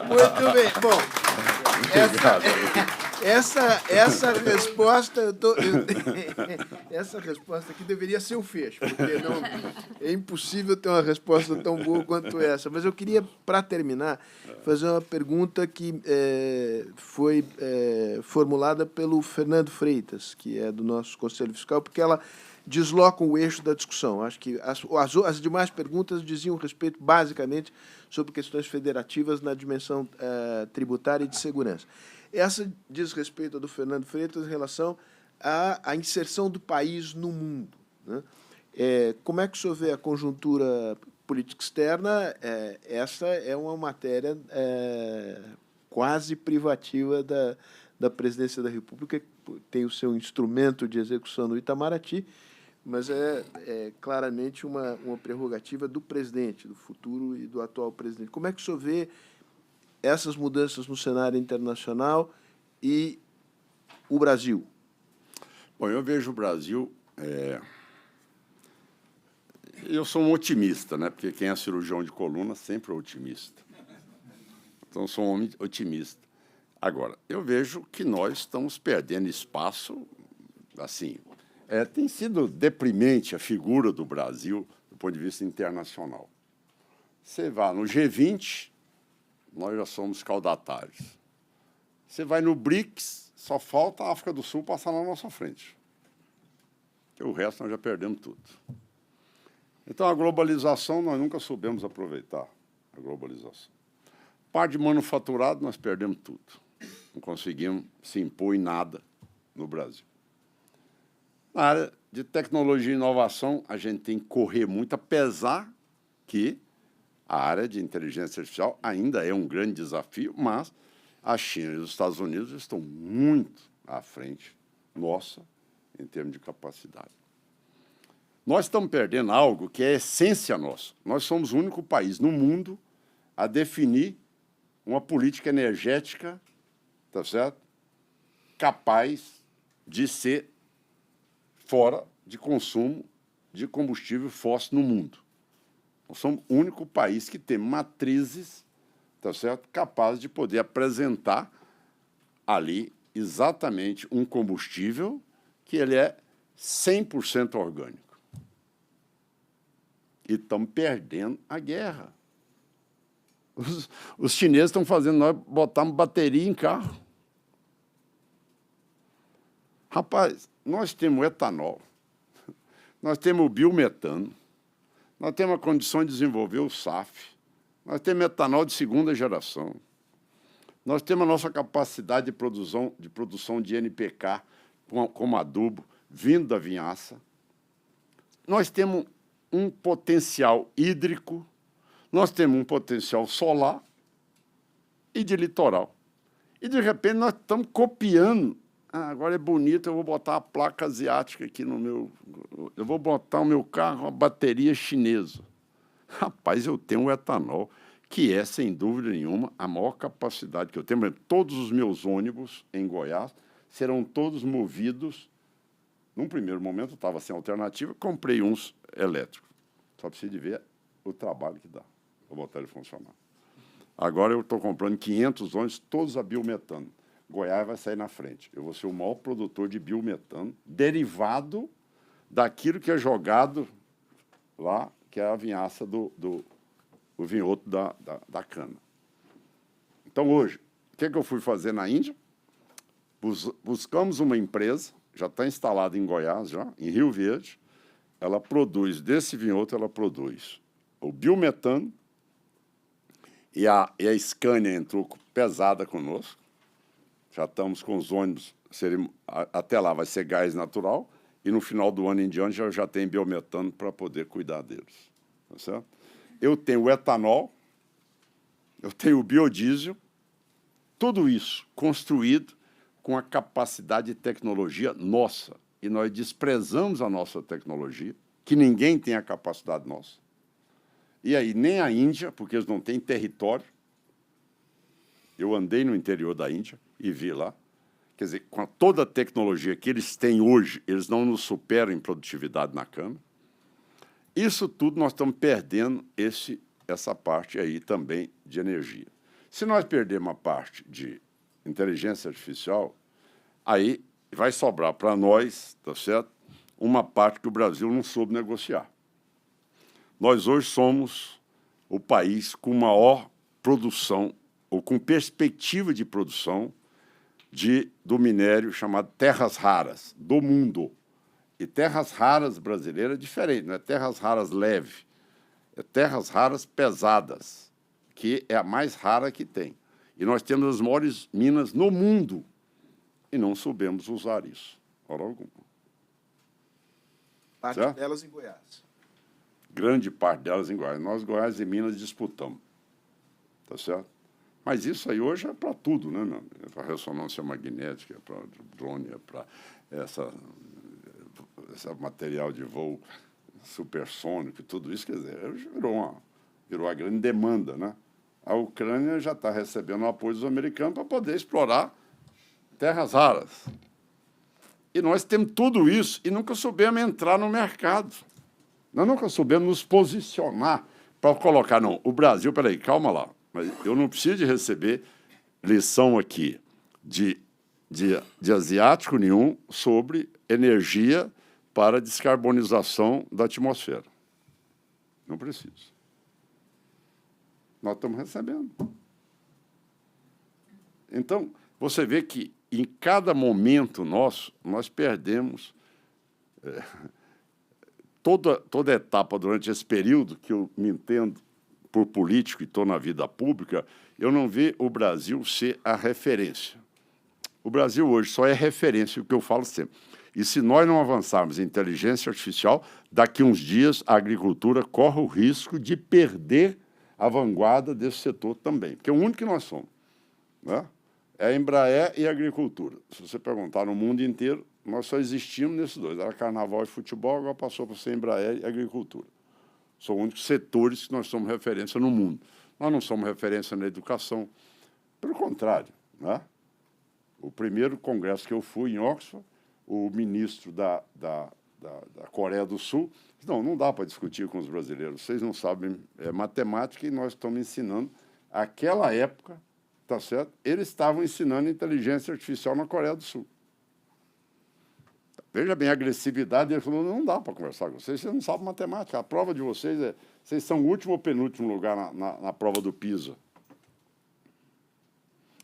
Muito bem. Bom, essa resposta, essa resposta aqui deveria ser um fecho, porque é impossível ter uma resposta tão boa quanto essa. Mas eu queria, para terminar, fazer uma pergunta que foi formulada pelo Fernando Freitas, que é do nosso Conselho Fiscal, porque ela desloca o eixo da discussão. Acho que as demais perguntas diziam respeito, basicamente, sobre questões federativas na dimensão tributária e de segurança. Essa diz respeito à do Fernando Freitas em relação à inserção do país no mundo, né? Como é que o senhor vê a conjuntura política externa? Essa é uma matéria quase privativa da Presidência da República, que tem o seu instrumento de execução no Itamaraty, mas é claramente uma prerrogativa do presidente, do futuro e do atual presidente. Como é que o senhor vê essas mudanças no cenário internacional e o Brasil? Bom, eu vejo o Brasil... Eu sou um otimista, né? Porque quem é cirurgião de coluna sempre é otimista. Então, eu sou um homem otimista. Agora, eu vejo que nós estamos perdendo espaço, assim... tem sido deprimente a figura do Brasil do ponto de vista internacional. Você vai no G20, nós já somos caudatários. Você vai no BRICS, só falta a África do Sul passar na nossa frente. Porque o resto nós já perdemos tudo. Então, a globalização, nós nunca soubemos aproveitar a globalização. Parte de manufaturado, nós perdemos tudo. Não conseguimos se impor em nada no Brasil. Na área de tecnologia e inovação, a gente tem que correr muito, apesar que a área de inteligência artificial ainda é um grande desafio, mas a China e os Estados Unidos estão muito à frente nossa em termos de capacidade. Nós estamos perdendo algo que é essência nossa. Nós somos o único país no mundo a definir uma política energética, tá certo? Capaz de ser fora de consumo de combustível fóssil no mundo. Nós somos o único país que tem matrizes, tá certo? Capazes de poder apresentar ali exatamente um combustível que ele é 100% orgânico. E estamos perdendo a guerra. Os chineses estão fazendo nós botarmos bateria em carro. Rapaz, nós temos o etanol, nós temos o biometano, nós temos a condição de desenvolver o SAF, nós temos etanol de segunda geração, nós temos a nossa capacidade de produção de NPK como adubo vindo da vinhaça, nós temos um potencial hídrico, nós temos um potencial solar e de litoral. E, de repente, nós estamos copiando. Agora é bonito, eu vou botar a placa asiática aqui no meu... Eu vou botar o meu carro, uma bateria chinesa. Rapaz, eu tenho o etanol, que é, sem dúvida nenhuma, a maior capacidade que eu tenho. Todos os meus ônibus em Goiás serão todos movidos. Num primeiro momento, eu estava sem alternativa, comprei uns elétricos. Só preciso de ver o trabalho que dá para botar ele funcionar. Agora eu estou comprando 500 ônibus, todos a biometano. Goiás vai sair na frente. Eu vou ser o maior produtor de biometano, derivado daquilo que é jogado lá, que é a vinhaça o vinhoto da cana. Então, hoje, o que eu fui fazer na Índia? Buscamos uma empresa, já está instalada em Goiás, já, em Rio Verde. Ela produz, desse vinhoto, ela produz o biometano, e a Scania entrou pesada conosco. Já estamos com os ônibus, até lá vai ser gás natural, e no final do ano em diante já tem biometano para poder cuidar deles. Tá certo? Eu tenho o etanol, eu tenho o biodiesel, tudo isso construído com a capacidade de tecnologia nossa. E nós desprezamos a nossa tecnologia, que ninguém tem a capacidade nossa. E aí, nem a Índia, porque eles não têm território. Eu andei no interior da Índia e vi lá. Quer dizer, com toda a tecnologia que eles têm hoje, eles não nos superam em produtividade na cana. Isso tudo nós estamos perdendo essa parte aí também de energia. Se nós perdermos a parte de inteligência artificial, aí vai sobrar para nós, tá certo? Uma parte que o Brasil não soube negociar. Nós hoje somos o país com maior produção, ou com perspectiva de produção, do minério chamado terras raras, do mundo. E terras raras brasileiras é diferente, não é terras raras leve, é terras raras pesadas, que é a mais rara que tem. E nós temos as maiores minas no mundo, e não soubemos usar isso, hora alguma. Parte certo? delas em Goiás. Grande parte delas em Goiás. Nós, Goiás e Minas, disputamos. Tá certo? Mas isso aí hoje é para tudo, né, meu? É para ressonância magnética, é para drone, é para esse material de voo supersônico e tudo isso, quer dizer, virou uma grande demanda, né? A Ucrânia já está recebendo o apoio dos americanos para poder explorar terras raras. E nós temos tudo isso e nunca soubemos entrar no mercado. Nós nunca soubemos nos posicionar para colocar, não, o Brasil, peraí, calma lá, mas eu não preciso de receber lição aqui de asiático nenhum sobre energia para descarbonização da atmosfera. Não preciso. Nós estamos recebendo. Então, você vê que em cada momento nosso, nós perdemos toda etapa durante esse período que eu me entendo por político e estou na vida pública, eu não vejo o Brasil ser a referência. O Brasil hoje só é referência, o que eu falo sempre. E se nós não avançarmos em inteligência artificial, daqui a uns dias a agricultura corre o risco de perder a vanguarda desse setor também, porque é o único que nós somos. Né? é Embraer e agricultura. Se você perguntar no mundo inteiro, nós só existimos nesses dois. Era carnaval e futebol, agora passou para ser Embraer e agricultura. São os únicos setores que nós somos referência no mundo. Nós não somos referência na educação. Pelo contrário, né? O primeiro congresso que eu fui em Oxford, o ministro da Coreia do Sul disse, não dá para discutir com os brasileiros. Vocês não sabem matemática e nós estamos ensinando. Aquela época, tá certo? Eles estavam ensinando inteligência artificial na Coreia do Sul. Veja bem a agressividade. Ele falou, não dá para conversar com vocês não sabem matemática. A prova de vocês vocês são o último ou penúltimo lugar na prova do PISA.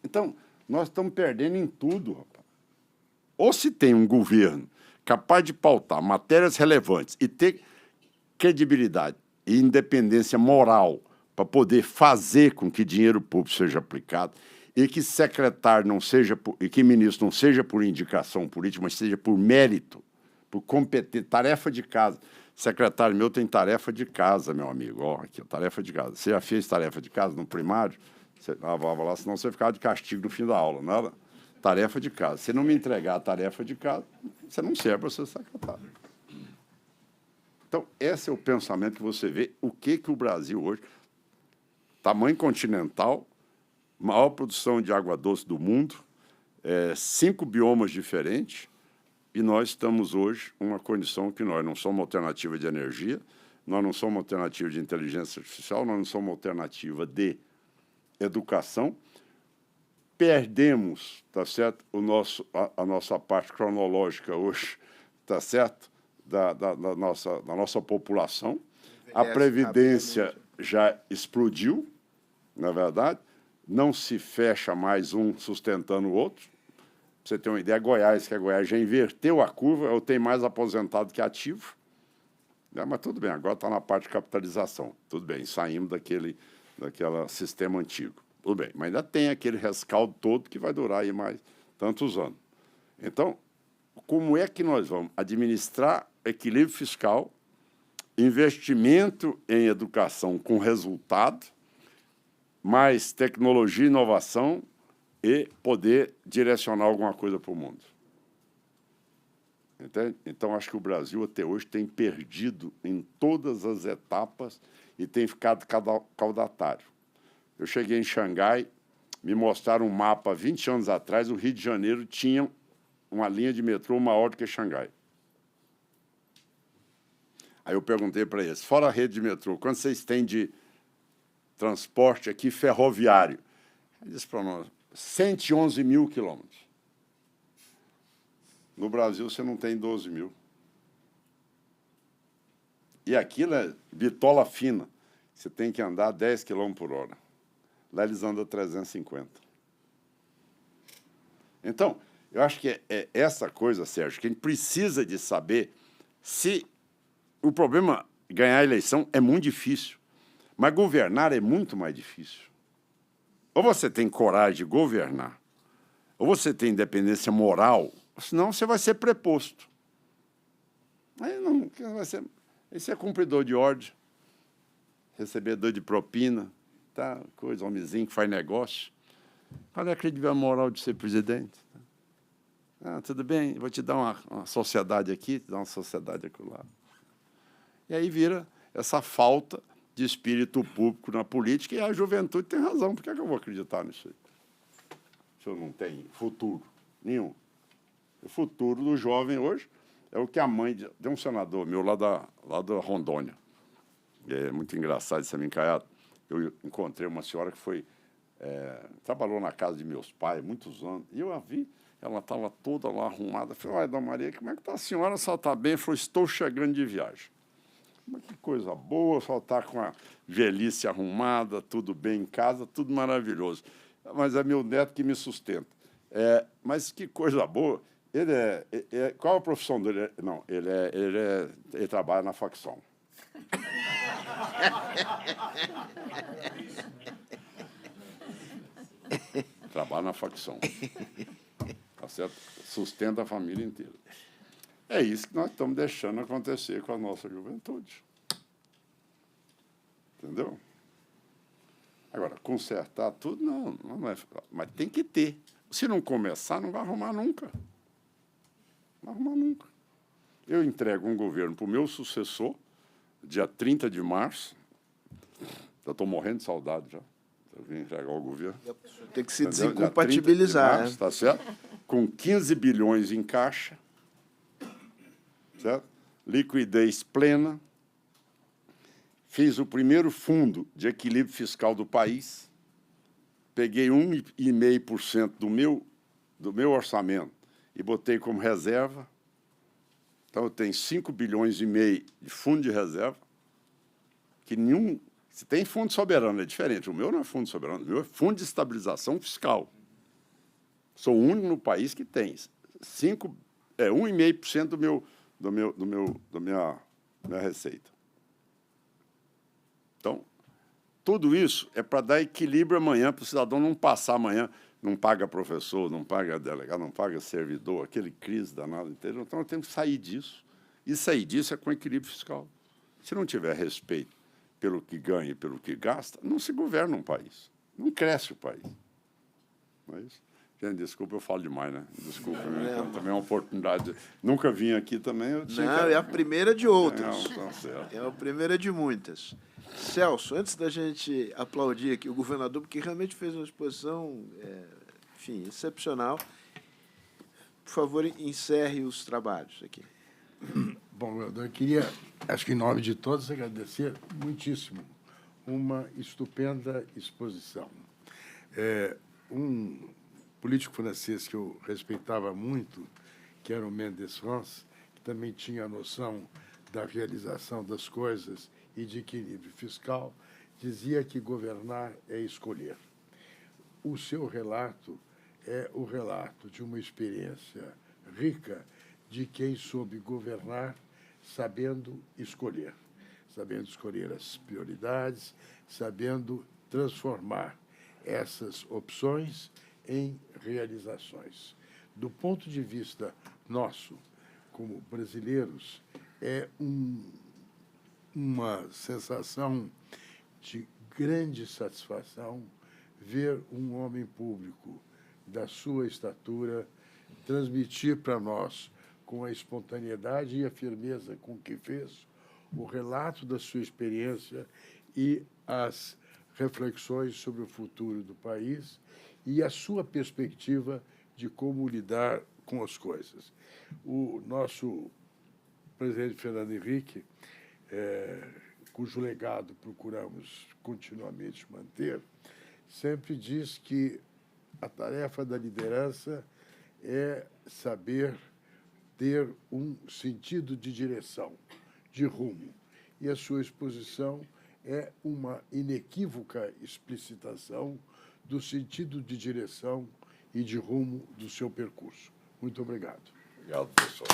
Então, nós estamos perdendo em tudo, rapaz. Ou se tem um governo capaz de pautar matérias relevantes e ter credibilidade e independência moral para poder fazer com que dinheiro público seja aplicado e que secretário não seja e que ministro não seja por indicação política, mas seja por mérito, por competência, tarefa de casa. Secretário meu tem tarefa de casa, meu amigo. Ó, aqui, tarefa de casa. Você já fez tarefa de casa no primário? Você lavava lá, senão você ficava de castigo no fim da aula, não era? Tarefa de casa. Se não me entregar a tarefa de casa, você não serve para ser secretário. Então, esse é o pensamento que você vê. O que o Brasil hoje, tamanho continental, maior produção de água doce do mundo, 5 biomas diferentes, e nós estamos hoje numa condição que nós não somos uma alternativa de energia, nós não somos uma alternativa de inteligência artificial, nós não somos uma alternativa de educação. Perdemos, tá certo, a nossa parte cronológica hoje, tá certo, da nossa população. A Previdência já explodiu, na verdade, não se fecha mais um sustentando o outro. Pra você ter uma ideia, Goiás já inverteu a curva, eu tenho mais aposentado que ativo. Mas tudo bem, agora está na parte de capitalização. Tudo bem, saímos daquele sistema antigo. Tudo bem, mas ainda tem aquele rescaldo todo que vai durar aí mais tantos anos. Então, como é que nós vamos administrar equilíbrio fiscal, investimento em educação com resultado, mais tecnologia e inovação e poder direcionar alguma coisa para o mundo? Entende? Então, acho que o Brasil, até hoje, tem perdido em todas as etapas e tem ficado caudatário. Eu cheguei em Xangai, me mostraram um mapa, 20 anos atrás, o Rio de Janeiro tinha uma linha de metrô maior do que Xangai. Aí eu perguntei para eles, fora a rede de metrô, quanto vocês têm de transporte aqui ferroviário? Ele disse para nós, 111 mil quilômetros. No Brasil, você não tem 12 mil. E aquilo é bitola fina. Você tem que andar 10 km por hora. Lá eles andam 350. Então, eu acho que é essa coisa, Sérgio, que a gente precisa de saber se o problema ganhar a eleição é muito difícil, mas governar é muito mais difícil. Ou você tem coragem de governar, ou você tem independência moral, senão você vai ser preposto. Aí não vai ser. Esse é cumpridor de ordem, recebedor de propina, tá? Coisa, homenzinho que faz negócio. Qual é a credibilidade moral de ser presidente? Tudo bem, vou te dar uma sociedade aqui, te dar uma sociedade acolá. E aí vira essa falta de espírito público na política, e a juventude tem razão. Por que eu vou acreditar nisso aí? Se eu não tenho futuro nenhum. O futuro do jovem hoje é o que a mãe de um senador meu lá da Rondônia. É muito engraçado esse amincaiado. Eu encontrei uma senhora que trabalhou na casa de meus pais muitos anos, e eu a vi, ela estava toda lá arrumada. Eu falei, olha, Dona Maria, como é que está a senhora? A senhora está bem? Ela falou, estou chegando de viagem. Mas que coisa boa, só está com a velhice arrumada, tudo bem em casa, tudo maravilhoso. Mas é meu neto que me sustenta. Mas que coisa boa. Qual a profissão dele? Não, ele trabalha na facção. Trabalha na facção. Tá certo? Sustenta a família inteira. É isso que nós estamos deixando acontecer com a nossa juventude. Entendeu? Agora, consertar tudo, não é. Mas tem que ter Se não começar, não vai arrumar nunca. Não vai arrumar nunca. Eu entrego um governo para o meu sucessor, dia 30 de março. Já estou morrendo de saudade já. Eu vim entregar o governo. Tem que se Entendeu? desincompatibilizar. Dia 30 de março, tá certo? Com 15 bilhões em caixa, certo? Liquidez plena. Fiz o primeiro fundo de equilíbrio fiscal do país. Peguei 1,5% do meu orçamento e botei como reserva. Então, eu tenho 5,5 bilhões de fundo de reserva, que nenhum... Se tem fundo soberano, é diferente. O meu não é fundo soberano, o meu é fundo de estabilização fiscal. Sou o único no país que tem 1,5% da minha receita. Então, tudo isso é para dar equilíbrio amanhã, para o cidadão não passar amanhã, não paga professor, não paga delegado, não paga servidor, aquele crise danado inteiro. Então, nós temos que sair disso. E sair disso é com equilíbrio fiscal. Se não tiver respeito pelo que ganha e pelo que gasta, não se governa um país. Não cresce o país. Não é isso? Gente, desculpa, eu falo demais, né? Desculpa, também é uma oportunidade. Nunca vim aqui também. É a primeira de outras. Não, certo. É a primeira de muitas. Celso, antes da gente aplaudir aqui o governador, porque realmente fez uma exposição, enfim, excepcional, por favor, encerre os trabalhos aqui. Bom, governador, eu queria, acho que em nome de todos, agradecer muitíssimo uma estupenda exposição. Um político francês que eu respeitava muito, que era o Mendes France, que também tinha a noção da realização das coisas e de equilíbrio fiscal, dizia que governar é escolher. O seu relato é o relato de uma experiência rica de quem soube governar sabendo escolher as prioridades, sabendo transformar essas opções em realizações. Do ponto de vista nosso, como brasileiros, é uma sensação de grande satisfação ver um homem público da sua estatura transmitir para nós, com a espontaneidade e a firmeza com que fez, o relato da sua experiência e as reflexões sobre o futuro do país e a sua perspectiva de como lidar com as coisas. O nosso presidente Fernando Henrique, cujo legado procuramos continuamente manter, sempre diz que a tarefa da liderança é saber ter um sentido de direção, de rumo. E a sua exposição é uma inequívoca explicitação do sentido de direção e de rumo do seu percurso. Muito obrigado. Obrigado, professor.